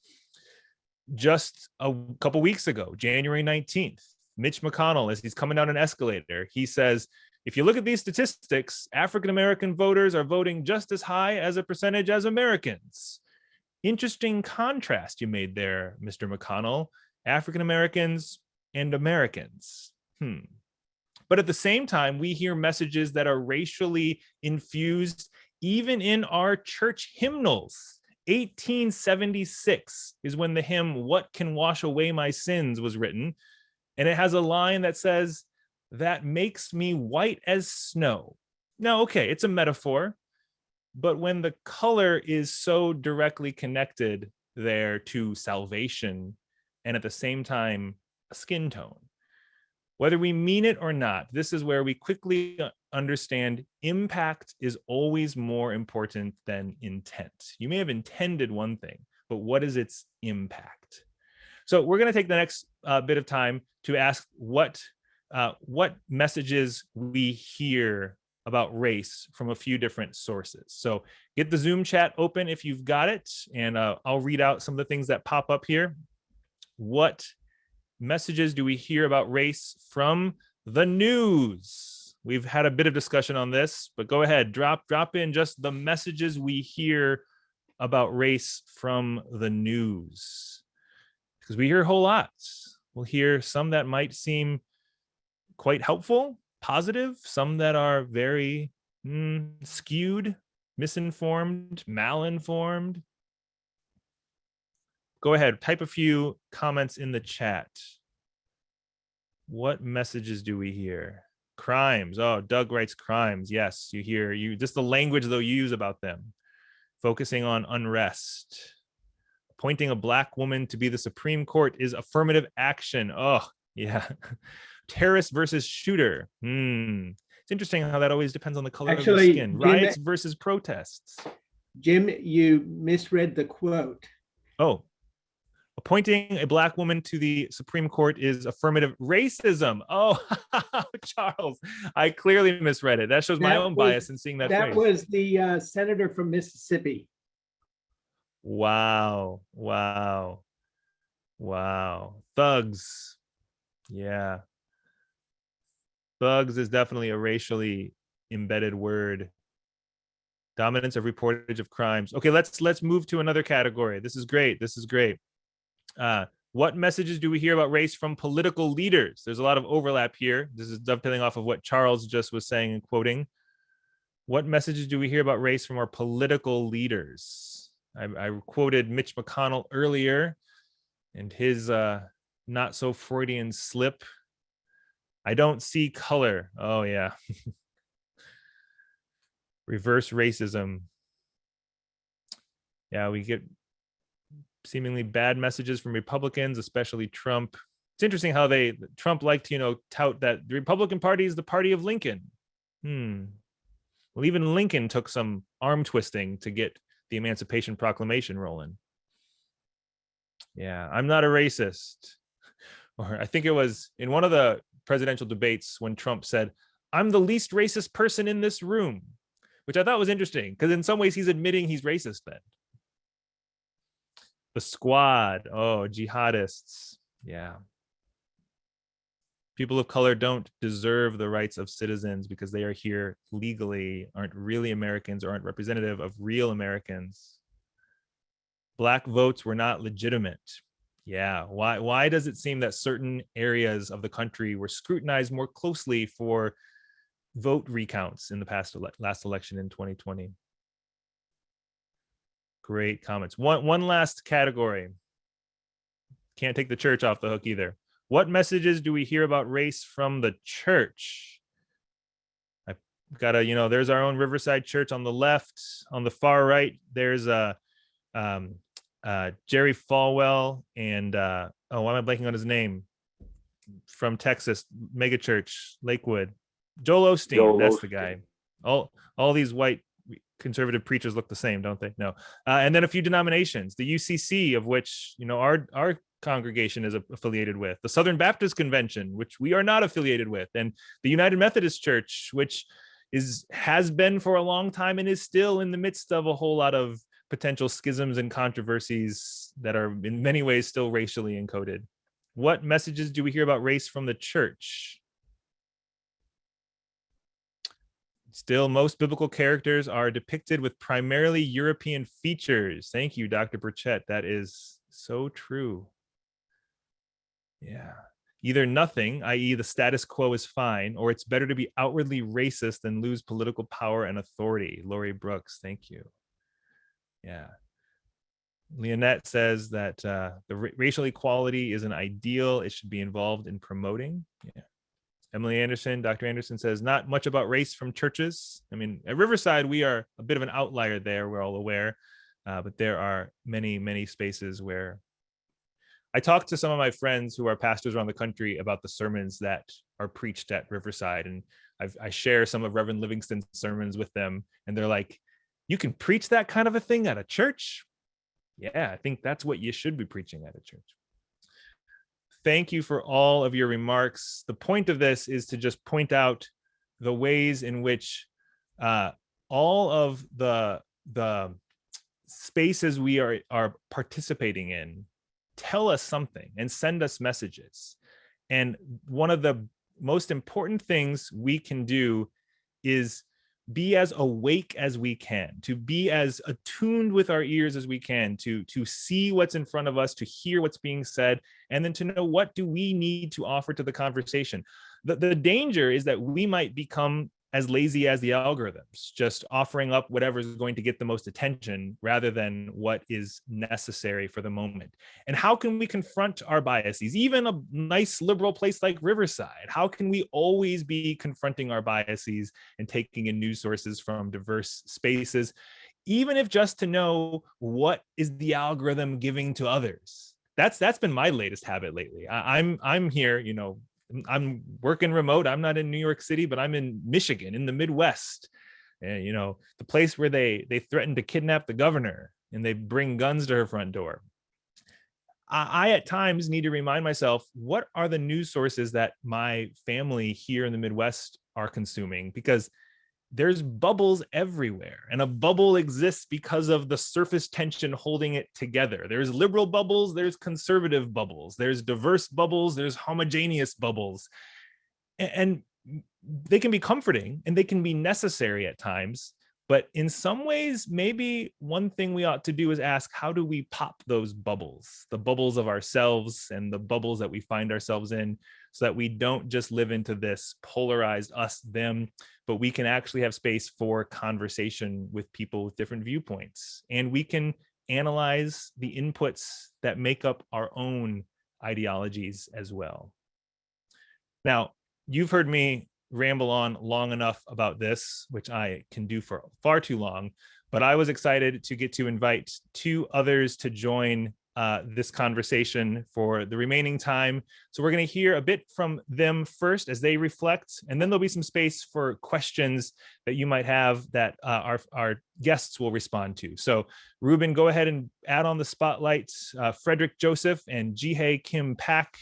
Just a couple weeks ago, January 19th, Mitch McConnell, as he's coming down an escalator, he says, if you look at these statistics, African-American voters are voting just as high as a percentage as Americans. Interesting contrast you made there, Mr. McConnell. African Americans and Americans. But at the same time, we hear messages that are racially infused even in our church hymnals. 1876 is when the hymn "What Can Wash Away My Sins" was written, and it has a line that says, "That makes me white as snow." Now, okay, it's a metaphor, but when the color is so directly connected there to salvation, and at the same time, a skin tone, whether we mean it or not, this is where we quickly understand impact is always more important than intent. You may have intended one thing, but what is its impact? So we're going to take the next bit of time to ask what messages we hear about race from a few different sources. So get the Zoom chat open if you've got it, and I'll read out some of the things that pop up here. What messages do we hear about race from the news? We've had a bit of discussion on this, but go ahead, drop in just the messages we hear about race from the news, because we hear a whole lot. We'll hear some that might seem quite helpful, positive, some that are very skewed, misinformed, malinformed. Go ahead, type a few comments in the chat. What messages do we hear? Crimes. Oh, Doug writes crimes. Yes, you hear just the language they'll use about them. Focusing on unrest. Appointing a Black woman to be the Supreme Court is affirmative action. Oh, yeah. Terrorist versus shooter. It's interesting how that always depends on the color of the skin. Riots versus protests. Jim, you misread the quote. Oh. Appointing a Black woman to the Supreme Court is affirmative racism. Oh, Charles, I clearly misread it. That shows my own bias in seeing that phrase. That was the senator from Mississippi. Wow. Thugs. Yeah. Thugs is definitely a racially embedded word. Dominance of reportage of crimes. Okay, let's move to another category. This is great. What messages do we hear about race from political leaders? There's a lot of overlap here. This is dovetailing off of what Charles just was saying and quoting. What messages do we hear about race from our political leaders? I quoted Mitch McConnell earlier and his not so Freudian slip. I don't see color. Oh yeah. Reverse racism. Yeah, we get seemingly bad messages from Republicans, especially Trump. It's interesting how Trump liked to, tout that the Republican Party is the party of Lincoln. Well, even Lincoln took some arm twisting to get the Emancipation Proclamation rolling. Yeah, I'm not a racist. Or I think it was in one of the presidential debates when Trump said, I'm the least racist person in this room, which I thought was interesting because in some ways he's admitting he's racist then. The squad, oh, jihadists. Yeah. People of color don't deserve the rights of citizens because they are here legally, aren't really Americans, or aren't representative of real Americans. Black votes were not legitimate. Yeah, why does it seem that certain areas of the country were scrutinized more closely for vote recounts in the last election in 2020? Great comments. One last category. Can't take the church off the hook either. What messages do we hear about race from the church? I've got a, there's our own Riverside Church on the left. On the far right, there's Jerry Falwell and why am I blanking on his name? From Texas, mega church, Lakewood. Joel Osteen, that's the guy. All these white conservative preachers look the same, don't they? No. And then a few denominations, the UCC, of which our congregation is affiliated with, the Southern Baptist Convention, which we are not affiliated with, and the United Methodist Church, which has been for a long time and is still in the midst of a whole lot of potential schisms and controversies that are in many ways still racially encoded. What messages do we hear about race from the church? Still, most biblical characters are depicted with primarily European features. Thank you, Dr. Burchett. That is so true. Yeah. Either nothing, i.e. the status quo is fine, or it's better to be outwardly racist than lose political power and authority. Lori Brooks, thank you. Yeah. Leonette says that the racial equality is an ideal it should be involved in promoting. Yeah. Emily Anderson, Dr. Anderson says, not much about race from churches. I mean, at Riverside, we are a bit of an outlier there, we're all aware, but there are many, many spaces where I talked to some of my friends who are pastors around the country about the sermons that are preached at Riverside. And I share some of Reverend Livingston's sermons with them. And they're like, you can preach that kind of a thing at a church? Yeah, I think that's what you should be preaching at a church. Thank you for all of your remarks. The point of this is to just point out the ways in which all of the spaces we are participating in tell us something and send us messages. And one of the most important things we can do is be as awake as we can, to be as attuned with our ears as we can, to see what's in front of us, to hear what's being said, and then to know what do we need to offer to the conversation. The danger is that we might become as lazy as the algorithms, just offering up whatever is going to get the most attention rather than what is necessary for the moment. And how can we confront our biases? Even a nice liberal place like Riverside, how can we always be confronting our biases and taking in news sources from diverse spaces, even if just to know what is the algorithm giving to others? That's been my latest habit lately. I'm here, I'm working remote. I'm not in New York City, but I'm in Michigan, in the Midwest. And, the place where they threatened to kidnap the governor and they bring guns to her front door. I at times need to remind myself, what are the news sources that my family here in the Midwest are consuming? Because there's bubbles everywhere, and a bubble exists because of the surface tension holding it together. There's liberal bubbles, there's conservative bubbles, there's diverse bubbles, there's homogeneous bubbles. And they can be comforting and they can be necessary at times. But in some ways, maybe one thing we ought to do is ask, how do we pop those bubbles, the bubbles of ourselves and the bubbles that we find ourselves in, so that we don't just live into this polarized us, them, but we can actually have space for conversation with people with different viewpoints. And we can analyze the inputs that make up our own ideologies as well. Now, you've heard me ramble on long enough about this, which I can do for far too long, but I was excited to get to invite two others to join this conversation for the remaining time. So we're going to hear a bit from them first as they reflect, and then there'll be some space for questions that you might have that our guests will respond to. So Ruben, go ahead and add on the spotlight Frederick Joseph and Jeehye Kim Pak.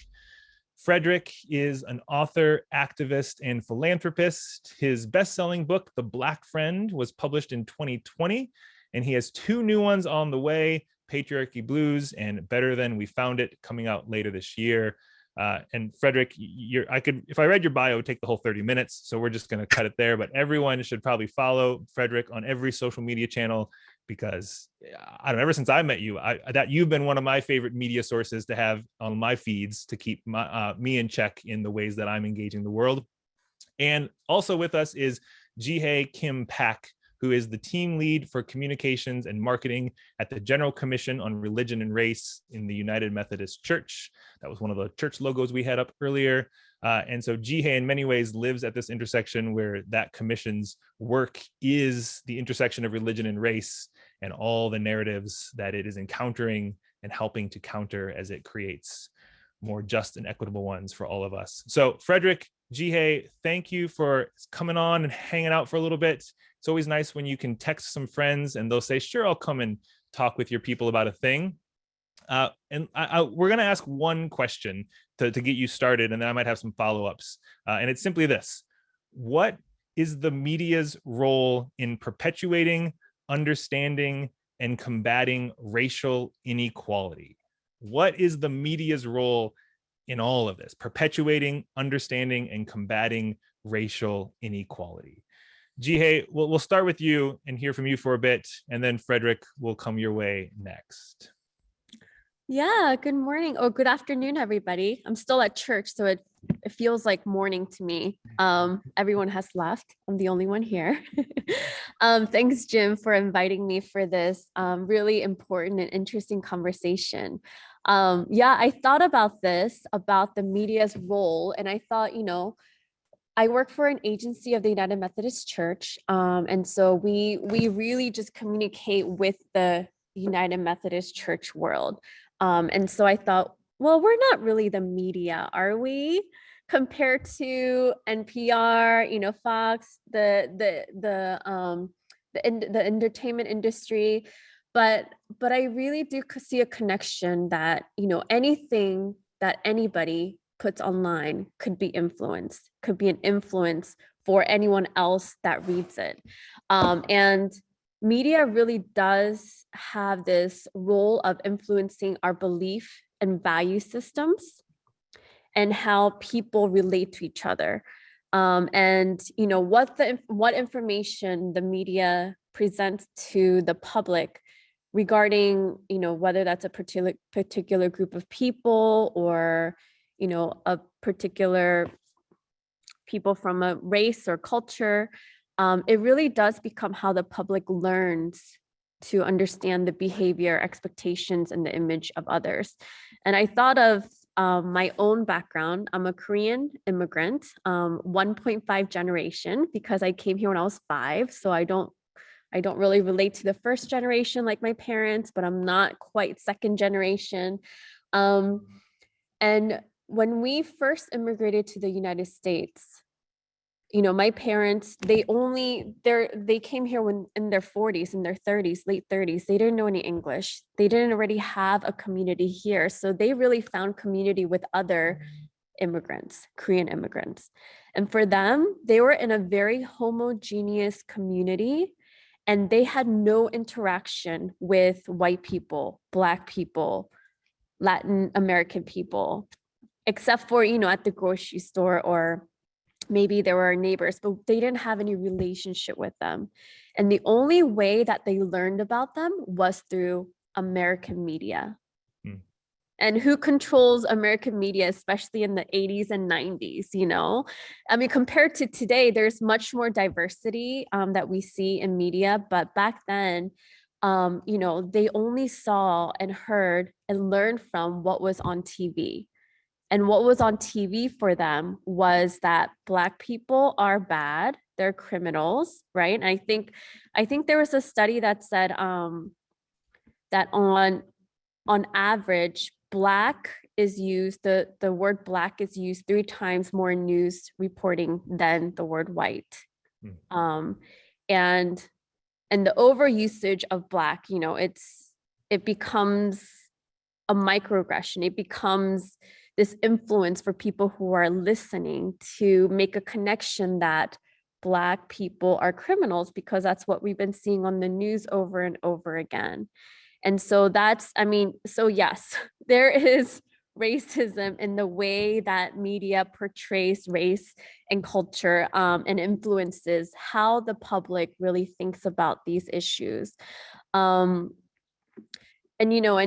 Frederick is an author, activist, and philanthropist. His best-selling book, The Black Friend, was published in 2020, and he has 2 new ones on the way, Patriarchy Blues and Better Than We Found It, coming out later this year. And Frederick, if I read your bio, it would take the whole 30 minutes, so we're just going to cut it there. But everyone should probably follow Frederick on every social media channel, because I don't know, ever since I met you, that you've been one of my favorite media sources to have on my feeds to keep me in check in the ways that I'm engaging the world. And also with us is Jeehye Kim Pak, who is the team lead for communications and marketing at the General Commission on Religion and Race in the United Methodist Church. That was one of the church logos we had up earlier. And so Jeehye in many ways lives at this intersection where that commission's work is the intersection of religion and race and all the narratives that it is encountering and helping to counter as it creates more just and equitable ones for all of us. So Frederick, Jeehye, thank you for coming on and hanging out for a little bit. It's always nice when you can text some friends and they'll say, sure, I'll come and talk with your people about a thing. And we're going to ask one question to get you started, and then I might have some follow-ups. And it's simply this: what is the media's role in perpetuating, understanding, and combating racial inequality? What is the media's role in all of this, perpetuating, understanding, and combating racial inequality? Jeehye, we'll start with you and hear from you for a bit, and then Frederick will come your way next. Yeah, good morning or good afternoon, everybody. I'm still at church, so it feels like morning to me. Everyone has left. I'm the only one here. Thanks, Jim, for inviting me for this really important and interesting conversation. Yeah, I thought about this, about the media's role, and I thought, I work for an agency of the United Methodist Church. And so we really just communicate with the United Methodist Church world. And so I thought, well, we're not really the media, are we? Compared to NPR, Fox, the entertainment industry. But I really do see a connection that, anything that anybody puts online could be an influence for anyone else that reads it. And media really does have this role of influencing our belief and value systems and how people relate to each other. And what information the media presents to the public regarding, whether that's a particular group of people or, a particular people from a race or culture, it really does become how the public learns to understand the behavior, expectations, and the image of others. And I thought of my own background. I'm a Korean immigrant, 1.5 generation, because I came here when I was 5. So I don't really relate to the first generation like my parents, but I'm not quite second generation. And when we first immigrated to the United States, my parents, they came here when in their 40s, in their 30s, late 30s. They didn't know any English. They didn't already have a community here. So they really found community with other immigrants, Korean immigrants. And for them, they were in a very homogeneous community, and they had no interaction with white people, Black people, Latin American people, except for, at the grocery store, or maybe there were neighbors, but they didn't have any relationship with them. And the only way that they learned about them was through American media. And who controls American media, especially in the 80s and 90s, I mean, compared to today, there's much more diversity that we see in media. But back then, they only saw and heard and learned from what was on TV. And what was on TV for them was that Black people are bad, they're criminals, right? And I think there was a study that said that on on average, Black is used, the word Black is used 3 times more in news reporting than the word white. And the overusage of Black, you know, it becomes a microaggression. It becomes this influence for people who are listening to make a connection that Black people are criminals, because that's what we've been seeing on the news over and over again. And so that's, I mean, so yes, there is racism in the way that media portrays race and culture, and influences how the public really thinks about these issues. And, you know,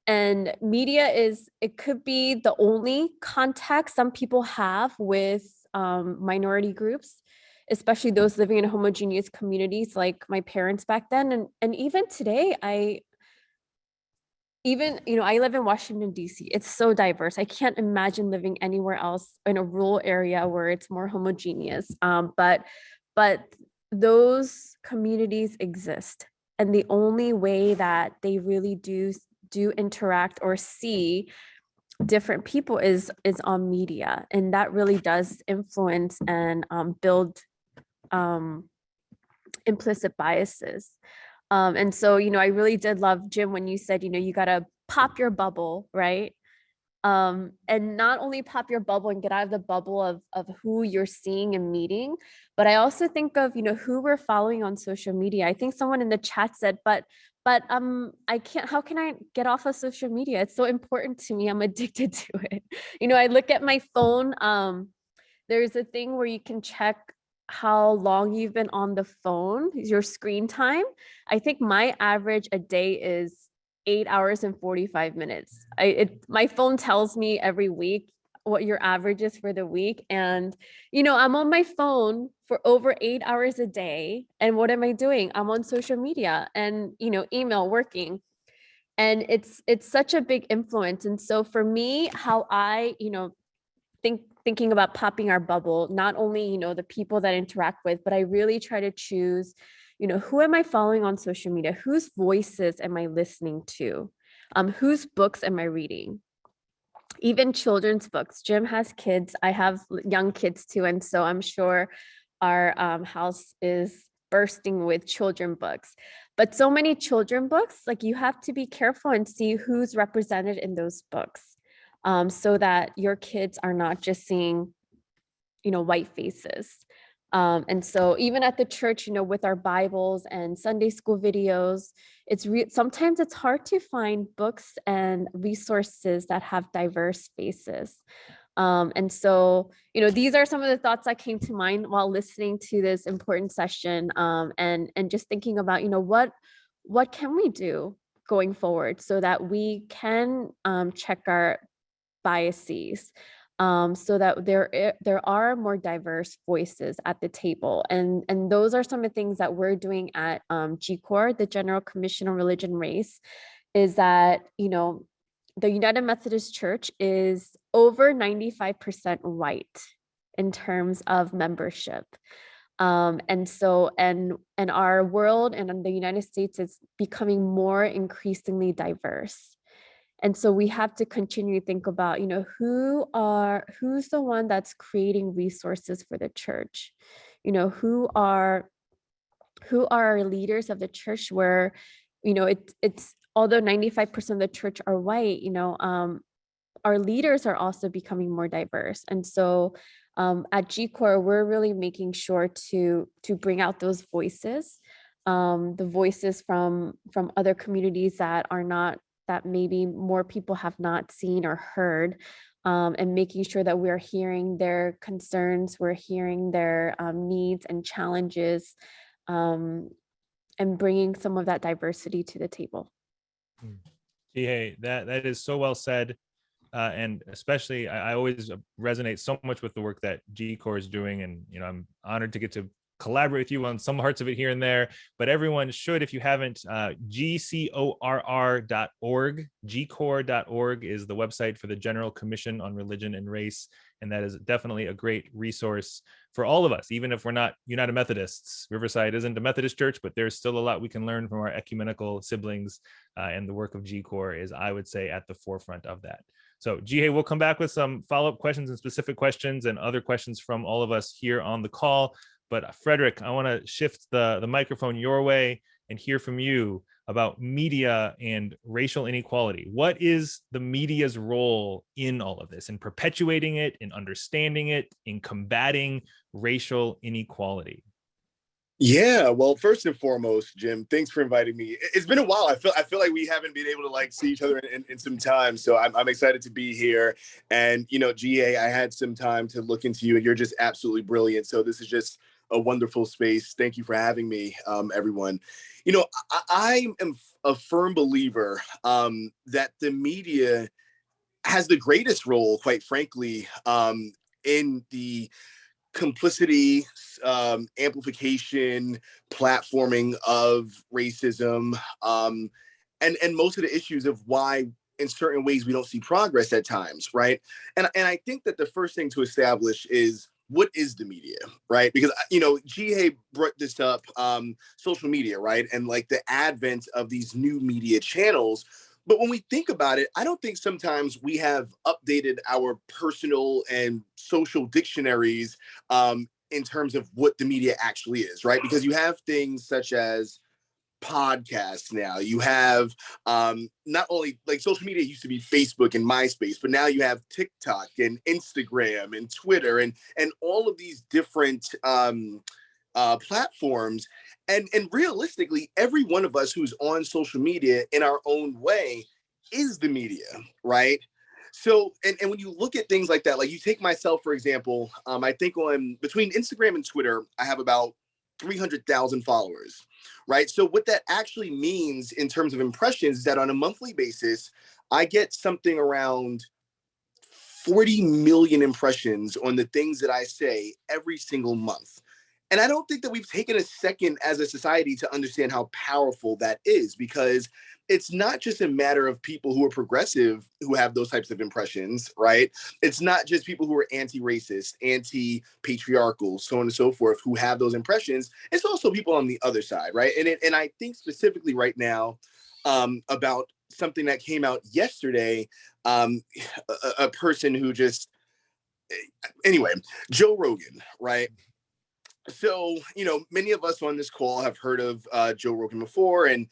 and media is, it could be the only contact some people have with minority groups, especially those living in homogeneous communities like my parents back then. And even today, you know, I live in Washington, D.C. It's so diverse. I can't imagine living anywhere else in a rural area where it's more homogeneous. But those communities exist. And the only way that they really do interact or see different people is on media. And that really does influence and build implicit biases. And so, you know, I really did love, Jim, when you said, you know, you got to pop your bubble, right? And not only pop your bubble and get out of the bubble of who you're seeing and meeting, but I also think of, you know, who we're following on social media. I think someone in the chat said, but I can't, how can I get off of social media? It's so important to me. I'm addicted to it. You know, I look at my phone. There's a thing where you can check how long you've been on the phone, your screen time. I think my average a day is 8 hours and 45 minutes. My phone tells me every week what your average is for the week. And, you know, I'm on my phone for over 8 hours a day. And what am I doing? I'm on social media and, you know, email, working. And it's such a big influence. And so for me, how I, you know, thinking about popping our bubble, not only, you know, the people that I interact with, but I really try to choose, you know, who am I following on social media? Whose voices am I listening to? Whose books am I reading? Even children's books. Jim has kids. I have young kids too. And so I'm sure our house is bursting with children books. But so many children books, like you have to be careful and see who's represented in those books. So that your kids are not just seeing, you know, white faces. And so even at the church, you know, with our Bibles and Sunday school videos, sometimes it's hard to find books and resources that have diverse faces. And so, you know, these are some of the thoughts that came to mind while listening to this important session, and just thinking about, you know, what can we do going forward so that we can check our biases, so that there are more diverse voices at the table. And those are some of the things that we're doing at GCOR, the General Commission on Religion and Race, is that, you know, the United Methodist Church is over 95% white in terms of membership. And so, and our world and in the United States is becoming more increasingly diverse. And so we have to continue to think about, you know, who's the one that's creating resources for the church? You know, who are our leaders of the church, where, you know, it's although 95% of the church are white, you know, our leaders are also becoming more diverse. And so at GCOR, we're really making sure to bring out those voices, the voices from other communities that maybe more people have not seen or heard, and making sure that we're hearing their concerns, we're hearing their needs and challenges, and bringing some of that diversity to the table. Jeehye, that is so well said. And especially, I always resonate so much with the work that GCOR is doing. And, you know, I'm honored to get to collaborate with you on some parts of it here and there, but everyone should, if you haven't, gcorr.org. Gcorr.org is the website for the General Commission on Religion and Race. And that is definitely a great resource for all of us, even if we're not United Methodists. Riverside isn't a Methodist church, but there's still a lot we can learn from our ecumenical siblings, and the work of GCORR is, I would say, at the forefront of that. So Jeehye, we'll come back with some follow-up questions and specific questions and other questions from all of us here on the call. But Frederick, I want to shift the microphone your way and hear from you about media and racial inequality. What is the media's role in all of this, in perpetuating it, in understanding it, in combating racial inequality? Yeah, well, first and foremost, Jim, thanks for inviting me. It's been a while. I feel like we haven't been able to like see each other in some time. So I'm excited to be here. And Jeehye, I had some time to look into you, and you're just absolutely brilliant. So this is just a wonderful space. Thank you for having me, everyone. I am a firm believer that the media has the greatest role, quite frankly, in the complicity, amplification, platforming of racism, and most of the issues of why in certain ways we don't see progress at times, right? And I think that the first thing to establish is, what is the media, right? Because Jeehye brought this up, social media, right? And like the advent of these new media channels. But when we think about it, I don't think sometimes we have updated our personal and social dictionaries in terms of what the media actually is, right? Because you have things such as podcasts now. You have not only like social media used to be Facebook and MySpace, but now you have TikTok and Instagram and Twitter and all of these different platforms. And realistically, every one of us who's on social media in our own way is the media, right? So, and when you look at things like that, like you take myself, for example, I think on between Instagram and Twitter, I have about 300,000 followers, right? So what that actually means in terms of impressions is that on a monthly basis, I get something around 40 million impressions on the things that I say every single month. And I don't think that we've taken a second as a society to understand how powerful that is, because it's not just a matter of people who are progressive who have those types of impressions, right? It's not just people who are anti-racist, anti-patriarchal, so on and so forth, who have those impressions. It's also people on the other side, right? And I think specifically right now about something that came out yesterday, a person who just, anyway, Joe Rogan, right? So, many of us on this call have heard of Joe Rogan before, and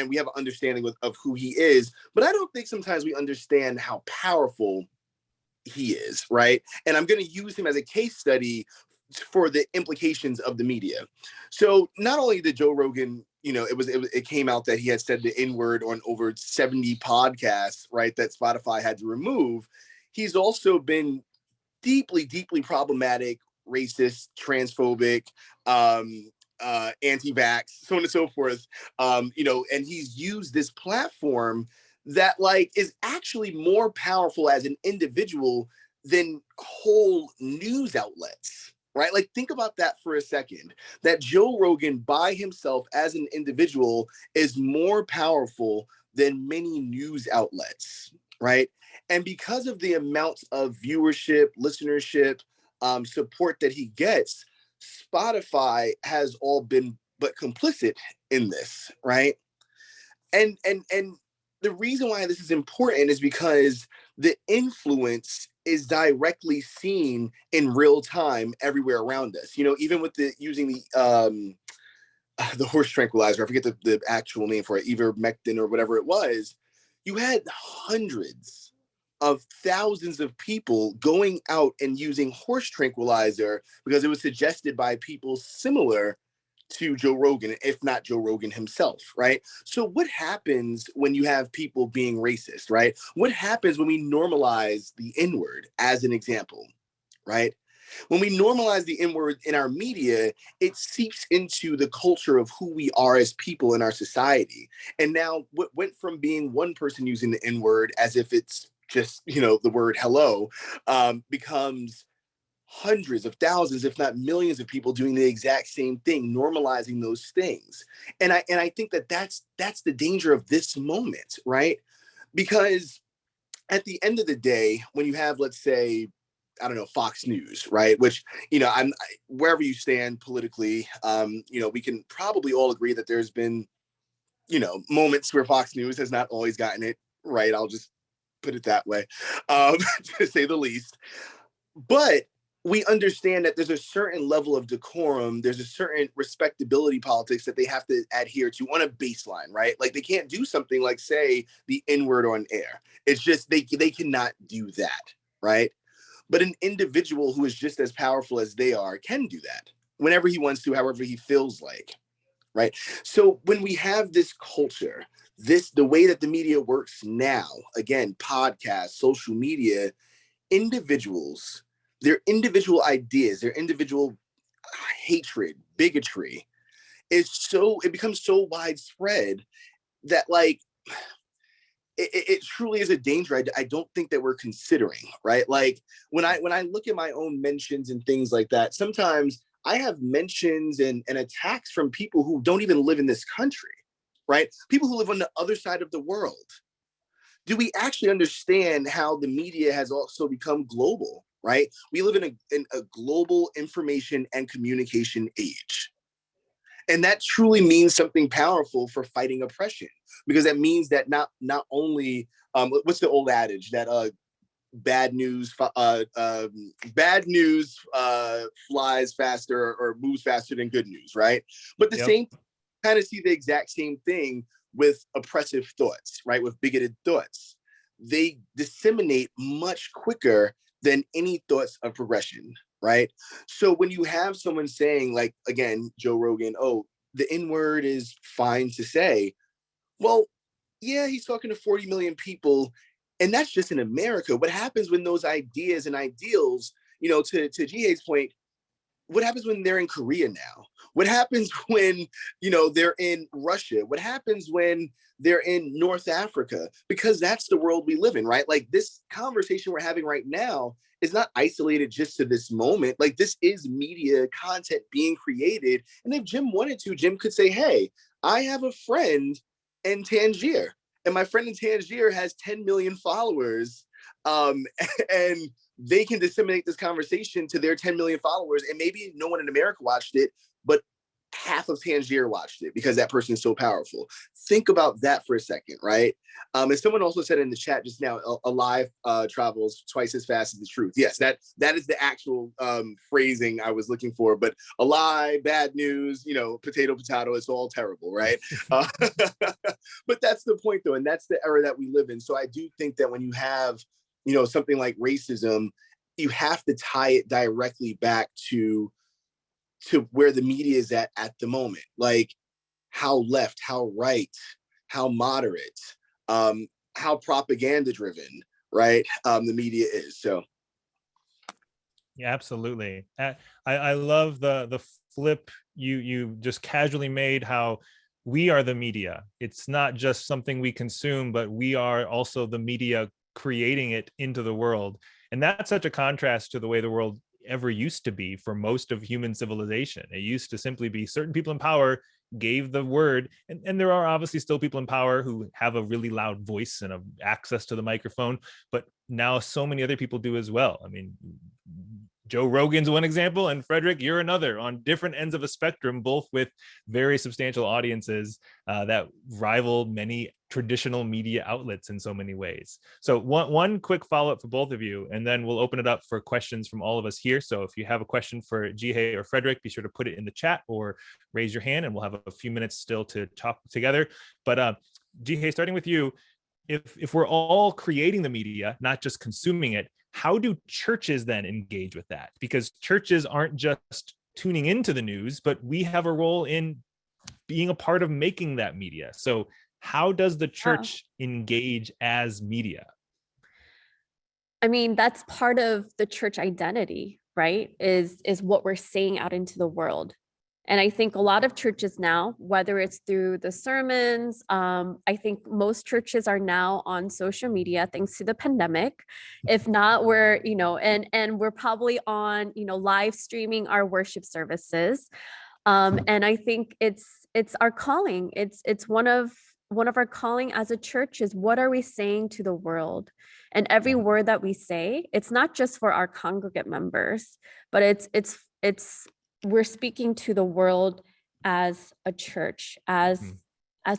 we have an understanding of who he is, but I don't think sometimes we understand how powerful he is, right? And I'm going to use him as a case study for the implications of the media. So not only did Joe Rogan, it came out that he had said the N-word on over 70 podcasts, right, that Spotify had to remove. He's also been deeply, deeply problematic, racist, transphobic, anti-vax, so on and so forth. And he's used this platform that is actually more powerful as an individual than whole news outlets, right? Like, think about that for a second, that Joe Rogan by himself as an individual is more powerful than many news outlets, right? And because of the amount of viewership, listenership, support that he gets, Spotify has all been but complicit in this, right? And the reason why this is important is because the influence is directly seen in real time everywhere around us. Even with using the horse tranquilizer, I forget the actual name for it, ivermectin or whatever it was, you had hundreds of thousands of people going out and using horse tranquilizer because it was suggested by people similar to Joe Rogan, if not Joe Rogan himself, right? So what happens when you have people being racist, right? What happens when we normalize the N-word as an example, right? When we normalize the N-word in our media, it seeps into the culture of who we are as people in our society. And now what went from being one person using the N-word as if it's just, the word hello, becomes hundreds of thousands, if not millions of people doing the exact same thing, normalizing those things. And I think that that's the danger of this moment, right? Because at the end of the day, when you have, let's say, I don't know, Fox News, right? Which, wherever you stand politically, we can probably all agree that there's been, moments where Fox News has not always gotten it right. I'll just put it that way, to say the least. But we understand that there's a certain level of decorum, there's a certain respectability politics that they have to adhere to on a baseline, right? Like they can't do something like say the N-word on air. It's just they cannot do that, right? But an individual who is just as powerful as they are can do that whenever he wants to, however he feels like, right? So when we have this culture, the way that the media works now, again, podcasts, social media, individuals, their individual ideas, their individual hatred, bigotry it becomes so widespread that like it truly is a danger I don't think that we're considering, right? Like when I look at my own mentions and things like that, sometimes I have mentions and attacks from people who don't even live in this country, right? People who live on the other side of the world. Do we actually understand how the media has also become global, right? We live in a global information and communication age. And that truly means something powerful for fighting oppression, because that means that not only, what's the old adage that bad news flies faster or moves faster than good news, right? But the same kind of see the exact same thing with oppressive thoughts, right? With bigoted thoughts. They disseminate much quicker than any thoughts of progression, right? So when you have someone saying, like, again, Joe Rogan, oh, the N-word is fine to say. Well, yeah, he's talking to 40 million people, and that's just in America. What happens when those ideas and ideals, to Jeehye's point, what happens when they're in Korea now? What happens when, they're in Russia? What happens when they're in North Africa? Because that's the world we live in, right? Like this conversation we're having right now is not isolated just to this moment. Like this is media content being created. And if Jim wanted to, Jim could say, hey, I have a friend in Tangier, and my friend in Tangier has 10 million followers. And they can disseminate this conversation to their 10 million followers, and maybe no one in America watched it, but half of Tangier watched it because that person is so powerful. Think about that for a second, right? And someone also said in the chat just now, a lie travels twice as fast as the truth. Yes, that is the actual phrasing I was looking for, but a lie, bad news, potato, it's all terrible, right? But that's the point though, and that's the era that we live in. So I do think that when you have something like racism, you have to tie it directly back to where the media is at the moment. Like how left, how right, how moderate, how propaganda driven, right? The media is. So. Yeah, absolutely. I love the flip you just casually made, how we are the media. It's not just something we consume, but we are also the media creating it into the world. And that's such a contrast to the way the world ever used to be for most of human civilization. It used to simply be certain people in power gave the word, and there are obviously still people in power who have a really loud voice and access to the microphone, but now so many other people do as well. I mean, Joe Rogan's one example, and Frederick, you're another, on different ends of a spectrum, both with very substantial audiences that rival many traditional media outlets in so many ways. So one quick follow-up for both of you, and then we'll open it up for questions from all of us here. So if you have a question for Jeehye or Frederick, be sure to put it in the chat or raise your hand, and we'll have a few minutes still to talk together. But Jeehye, starting with you, if we're all creating the media, not just consuming it, how do churches then engage with that? Because churches aren't just tuning into the news, but we have a role in being a part of making that media. So how does the church engage as media? I mean, that's part of the church identity, right? Is what we're saying out into the world. And I think a lot of churches now, whether it's through the sermons, I think most churches are now on social media thanks to the pandemic. If not, we're, and we're probably on, live streaming our worship services. And I think it's our calling. It's one of our calling as a church is, what are we saying to the world? And every word that we say, it's not just for our congregate members, but it's we're speaking to the world as a church, as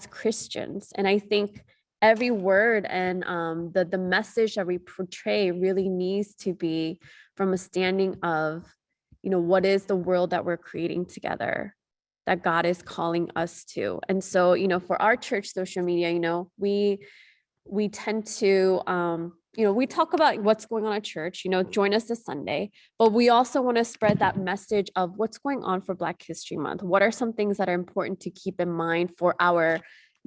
Christians. And I think every word and the message that we portray really needs to be from a standing of, what is the world that we're creating together, that God is calling us to. And so, for our church social media, we tend to, we talk about what's going on at church, join us this Sunday, but we also want to spread that message of what's going on for Black History Month. What are some things that are important to keep in mind for our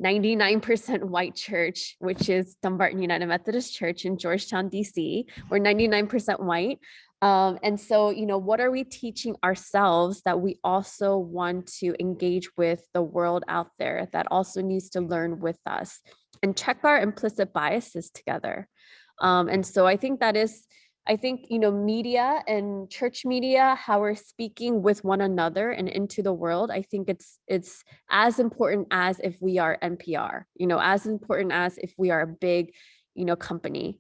99% white church, which is Dumbarton United Methodist Church in Georgetown, DC. We're 99% white. And so, what are we teaching ourselves that we also want to engage with the world out there that also needs to learn with us and check our implicit biases together? And so I think media and church media, how we're speaking with one another and into the world, I think it's as important as if we are NPR, as important as if we are a big, company.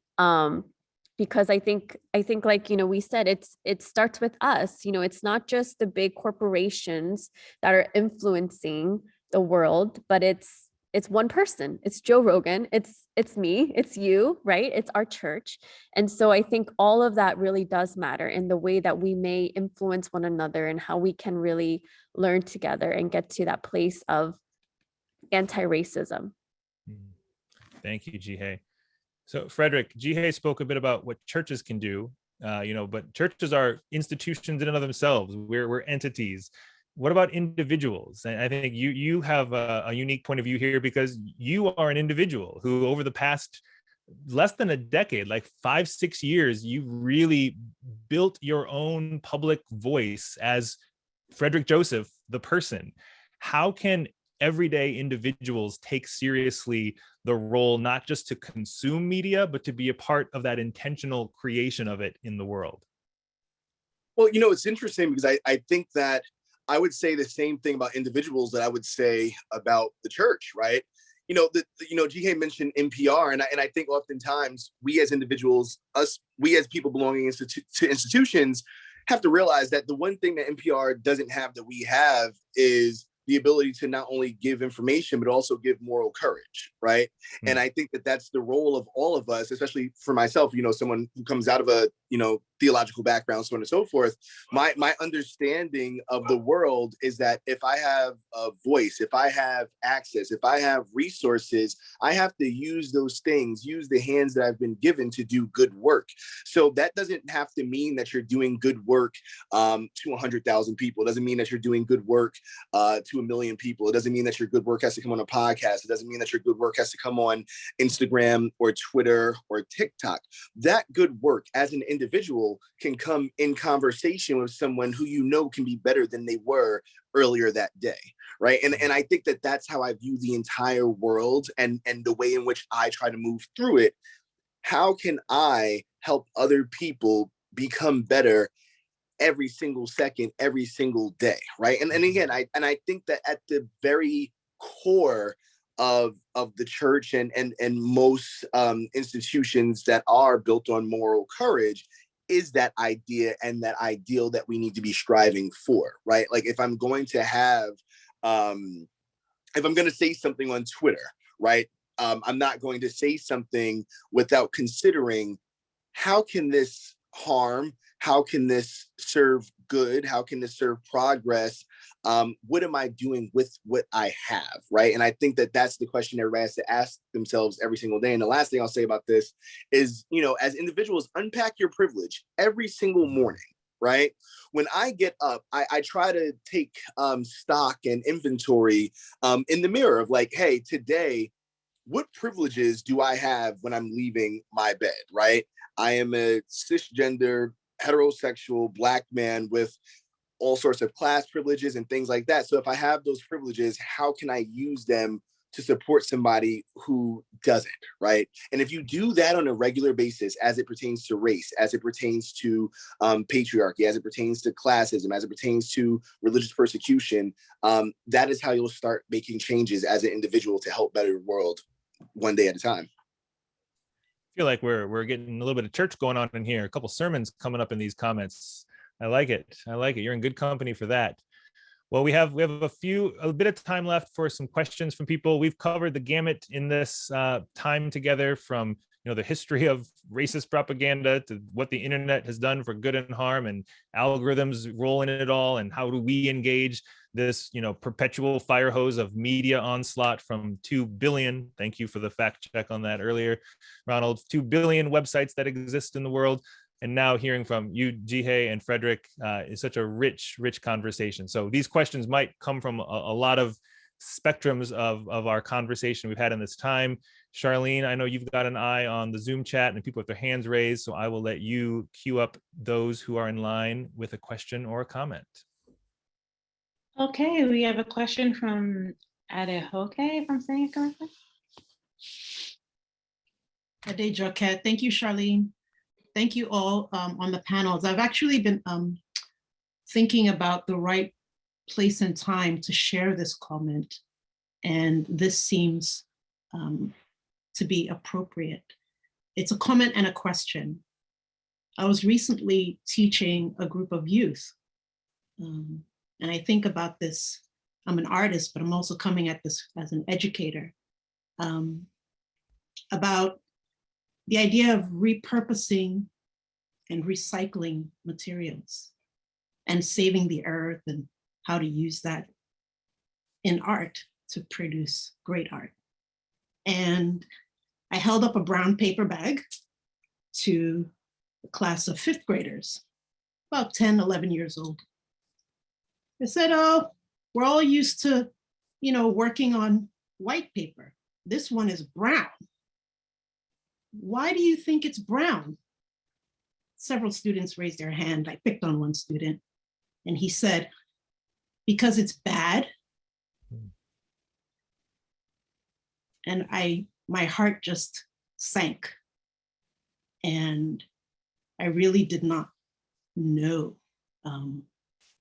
Because I think like, we said, it starts with us. It's not just the big corporations that are influencing the world, but it's one person. It's Joe Rogan. It's me. It's you, right? It's our church. And so I think all of that really does matter in the way that we may influence one another and how we can really learn together and get to that place of anti-racism. Thank you, Jeehye. So Frederick, Jeehye spoke a bit about what churches can do, but churches are institutions in and of themselves. We're entities. What about individuals? And I think you have a unique point of view here because you are an individual who over the past less than a decade, like 5-6 years, you really built your own public voice as Frederick Joseph, the person. How can everyday individuals take seriously the role, not just to consume media, but to be a part of that intentional creation of it in the world? Well, it's interesting because I think that I would say the same thing about individuals that I would say about the church, right? Jeehye mentioned NPR, and I think oftentimes we as individuals, we as people belonging to institutions, have to realize that the one thing that NPR doesn't have that we have is the ability to not only give information, but also give moral courage, right? Mm-hmm. And I think that that's the role of all of us, especially for myself, someone who comes out of a, theological background, so on and so forth. My understanding of the world is that if I have a voice, if I have access, if I have resources, I have to use those things, use the hands that I've been given to do good work. So that doesn't have to mean that you're doing good work to 100,000 people. It doesn't mean that you're doing good work to 1 million people. It doesn't mean that your good work has to come on a podcast. It doesn't mean that your good work has to come on Instagram or Twitter or TikTok. That good work as an individual can come in conversation with someone who can be better than they were earlier that day, right? And I think that that's how I view the entire world and the way in which I try to move through it. How can I help other people become better every single second, every single day, right? And again, I think that at the very core of the church and most institutions that are built on moral courage is that idea and that ideal that we need to be striving for, right? Like if I'm going to have, if I'm going to say something on Twitter, right? I'm not going to say something without considering how can this harm? How can this serve good? How can this serve progress? What am I doing with what I have, right? And I think that that's the question everybody has to ask themselves every single day. And the last thing I'll say about this is, as individuals, unpack your privilege every single morning, right? When I get up, I try to take stock and inventory in the mirror of like, hey, today, what privileges do I have when I'm leaving my bed, right? I am a cisgender, heterosexual Black man with all sorts of class privileges and things like that. So if I have those privileges, how can I use them to support somebody who doesn't, right? And if you do that on a regular basis, as it pertains to race, as it pertains to patriarchy, as it pertains to classism, as it pertains to religious persecution, that is how you'll start making changes as an individual to help better the world one day at a time. I feel like we're getting a little bit of church going on in here. A couple sermons coming up in these comments. I like it. I like it. You're in good company for that. Well, we have a bit of time left for some questions from people. We've covered the gamut in this time together, from the history of racist propaganda to what the internet has done for good and harm, and algorithms role in it all, and how do we engage this perpetual fire hose of media onslaught from 2 billion. Thank you for the fact check on that earlier, Ronald. 2 billion websites that exist in the world. And now hearing from you, Jeehye and Frederick, is such a rich conversation. So these questions might come from a lot of spectrums of our conversation we've had in this time. Charlene, I know you've got an eye on the Zoom chat and people with their hands raised, so I will let you queue up those who are in line with a question or a comment. Okay, we have a question from Adehoke, if I'm saying it correctly. Adejoke. Thank you, Charlene. Thank you all on the panels. I've actually been thinking about the right place and time to share this comment, and this seems to be appropriate. It's a comment and a question. I was recently teaching a group of youth, and I think about this. I'm an artist, but I'm also coming at this as an educator, about the idea of repurposing and recycling materials and saving the earth, and how to use that in art to produce great art. And I held up a brown paper bag to a class of 5th graders, about 10, 11 years old. I said, oh, we're all used to, working on white paper. This one is brown. Why do you think it's brown? Several students raised their hand. I picked on one student, and he said, because it's bad. And my heart just sank. And I really did not know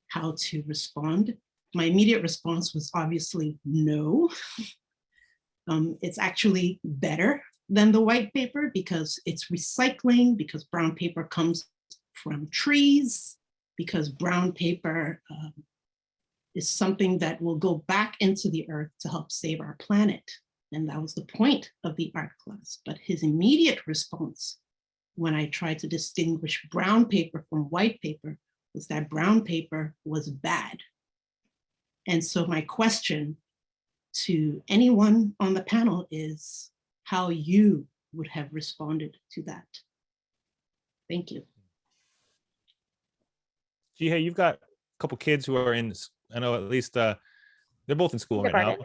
how to respond. My immediate response was obviously no. It's actually better than the white paper because it's recycling, because brown paper comes from trees, because brown paper is something that will go back into the earth to help save our planet. And that was the point of the art class. But his immediate response when I tried to distinguish brown paper from white paper was that brown paper was bad. And so my question to anyone on the panel is how you would have responded to that. Thank you. Jeehye, you've got a couple kids who are in, I know at least they're both in school right now.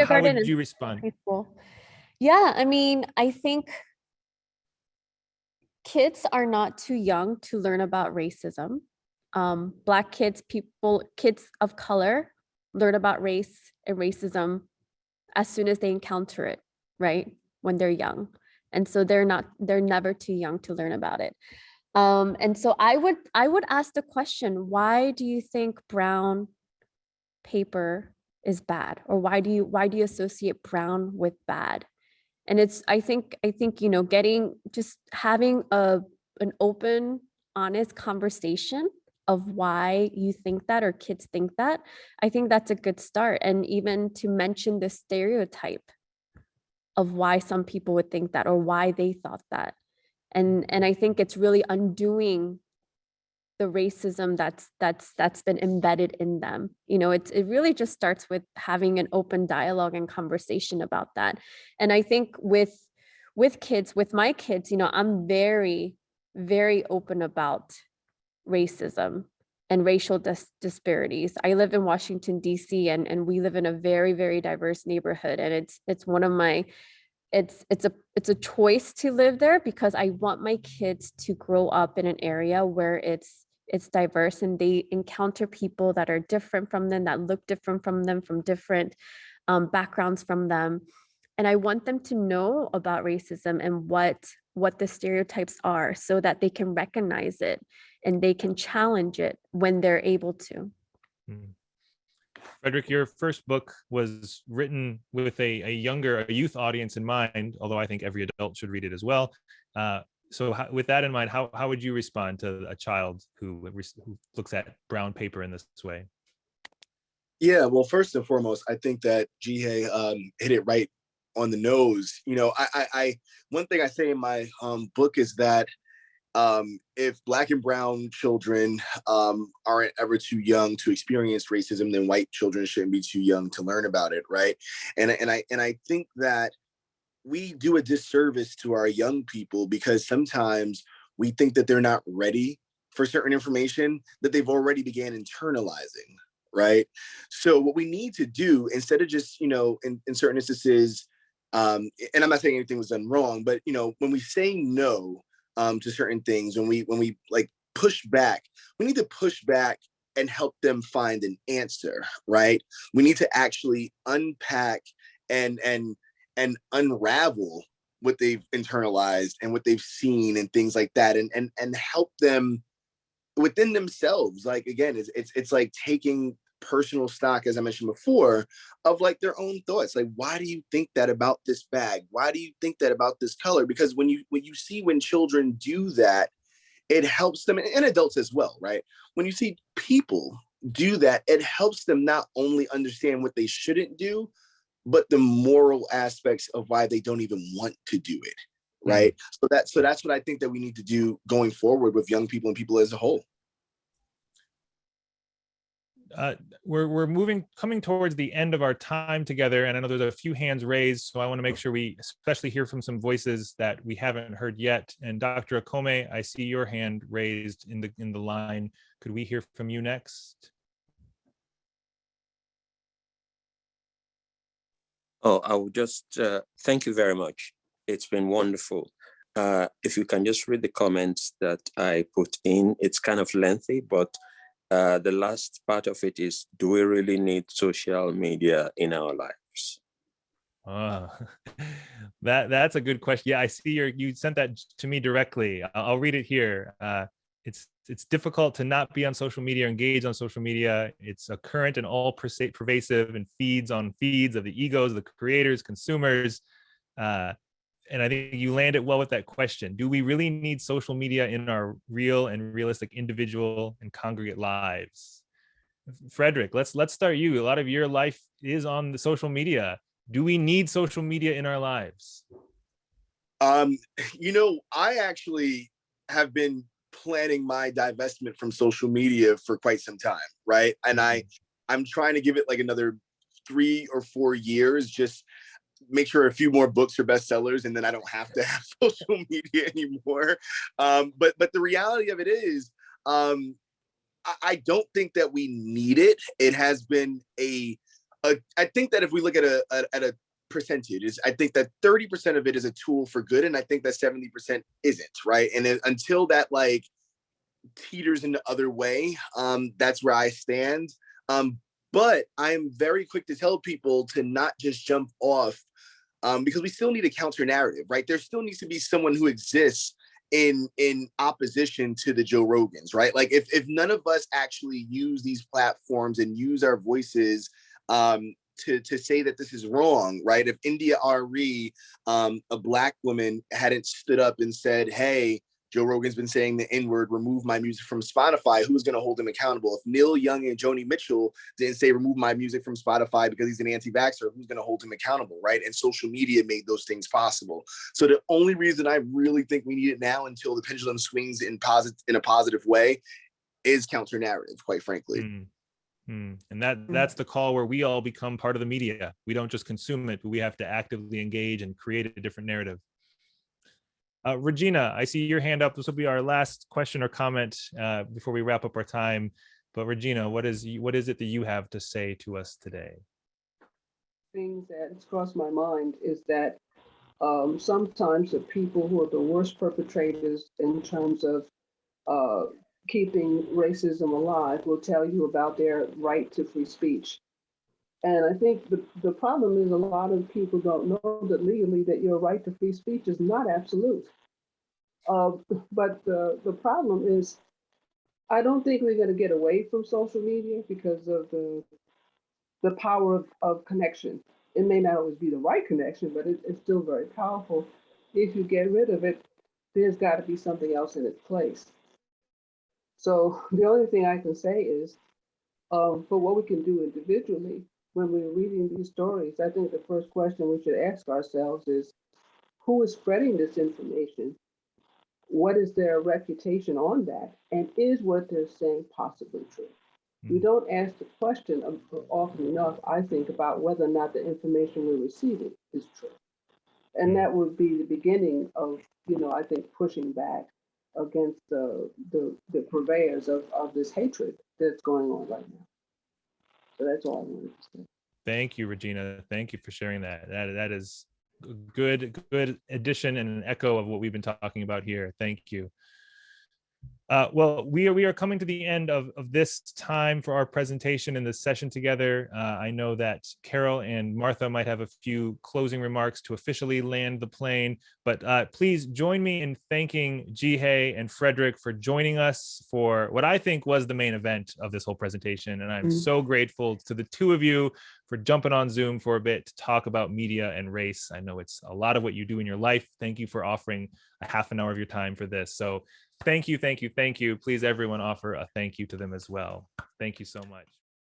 How would you respond? High school. Yeah, I mean, I think kids are not too young to learn about racism. Black kids, kids of color learn about race and racism as soon as they encounter it, right? When they're young. And so they're never too young to learn about it. And so I would ask the question, why do you think brown paper is bad? Or why do you associate brown with bad? And I think, having an open, honest conversation of why you think that or kids think that, I think that's a good start. And even to mention the stereotype of why some people would think that or why they thought that. And I think it's really undoing the racism that's been embedded in them. It really just starts with having an open dialogue and conversation about that. And I think with kids, with my kids, I'm very, very open about racism and racial disparities. I live in Washington, D.C., and we live in a very, very diverse neighborhood. And it's one of my, it's a choice to live there because I want my kids to grow up in an area where it's it's diverse, and they encounter people that are different from them, that look different from them, from different backgrounds from them. And I want them to know about racism and what the stereotypes are, so that they can recognize it and they can challenge it when they're able to. Frederick, your first book was written with a youth audience in mind, although I think every adult should read it as well. So with that in mind, how would you respond to a child who looks at brown paper in this way? Yeah, well, first and foremost, I think that Jeehye hit it right on the nose. You know, I one thing I say in my book is that if Black and brown children aren't ever too young to experience racism, then white children shouldn't be too young to learn about it, right? And I think that we do a disservice to our young people because sometimes we think that they're not ready for certain information that they've already began internalizing, right? So what we need to do, instead of just, you know, in certain instances, and I'm not saying anything was done wrong, but, you know, when we say no to certain things, when we like push back, we need to push back and help them find an answer, right? We need to actually unpack and unravel what they've internalized and what they've seen and things like that, and help them within themselves. Like, again, it's like taking personal stock, as I mentioned before, of like their own thoughts. Like, why do you think that about this bag? Why do you think that about this color? Because when you see when children do that, it helps them, and adults as well, right? When you see people do that, it helps them not only understand what they shouldn't do, but the moral aspects of why they don't even want to do it, right? So that's what I think that we need to do going forward with young people and people as a whole. We're coming towards the end of our time together, and I know there's a few hands raised, so I want to make sure we especially hear from some voices that we haven't heard yet. And Dr. Akome, I see your hand raised in the line. Could we hear from you next? Oh, I would just thank you very much. It's been wonderful. If you can just read the comments that I put in, it's kind of lengthy, but the last part of it is, do we really need social media in our lives? That's a good question. Yeah, I see you sent that to me directly. I'll read it here. It's difficult to not be on social media or engage on social media. It's a current and all pervasive and feeds of the egos, the creators, consumers. And I think you landed well with that question. Do we really need social media in our real and realistic individual and congregate lives? Frederick, let's start you. A lot of your life is on the social media. Do we need social media in our lives? You know, I actually have been planning my divestment from social media for quite some time, right? And I'm trying to give it like another 3 or 4 years, just make sure a few more books are bestsellers, and then I don't have to have social media anymore. But the reality of it is, I don't think that we need it. It has been I think that if we look at a percentage, I think that 30% of it is a tool for good, and I think that 70% isn't, right? And until that like teeters in the other way, that's where I stand. But I'm very quick to tell people to not just jump off, because we still need a counter narrative, right? There still needs to be someone who exists in opposition to the Joe Rogans, right? Like if none of us actually use these platforms and use our voices to say that this is wrong, right? If India Ari, a Black woman, hadn't stood up and said, hey, Joe Rogan's been saying the N-word, remove my music from Spotify, who's going to hold him accountable? If Neil Young and Joni Mitchell didn't say remove my music from Spotify because he's an anti-vaxxer, who's going to hold him accountable, right? And social media made those things possible. So the only reason I really think we need it now, until the pendulum swings in a positive way, is counter narrative, quite frankly. And that's the call, where we all become part of the media. We don't just consume it, but we have to actively engage and create a different narrative. Regina, I see your hand up. This will be our last question or comment before we wrap up our time. But Regina, what is it that you have to say to us today? Things that has crossed my mind is that sometimes the people who are the worst perpetrators in terms of keeping racism alive will tell you about their right to free speech. And I think the problem is a lot of people don't know that legally that your right to free speech is not absolute. But the problem is, I don't think we're going to get away from social media because of the power of connection. It may not always be the right connection, but it's still very powerful. If you get rid of it, there's got to be something else in its place. So the only thing I can say is, for what we can do individually, when we're reading these stories, I think the first question we should ask ourselves is, who is spreading this information? What is their reputation on that? And is what they're saying possibly true? We don't ask the question often enough, I think, about whether or not the information we're receiving is true. And that would be the beginning of, I think, pushing back against the purveyors of this hatred that's going on right now. So that's all I wanted to say. Thank you, Regina. Thank you for sharing that. That is a good addition and an echo of what we've been talking about here. Thank you. Well, we are coming to the end of this time for our presentation and this session together. I know that Carol and Martha might have a few closing remarks to officially land the plane, but please join me in thanking Jeehye and Frederick for joining us for what I think was the main event of this whole presentation. And I'm so grateful to the two of you for jumping on Zoom for a bit to talk about media and race. I know it's a lot of what you do in your life. Thank you for offering a half an hour of your time for this. So thank you, thank you, thank you. Please, everyone, offer a thank you to them as well. Thank you so much.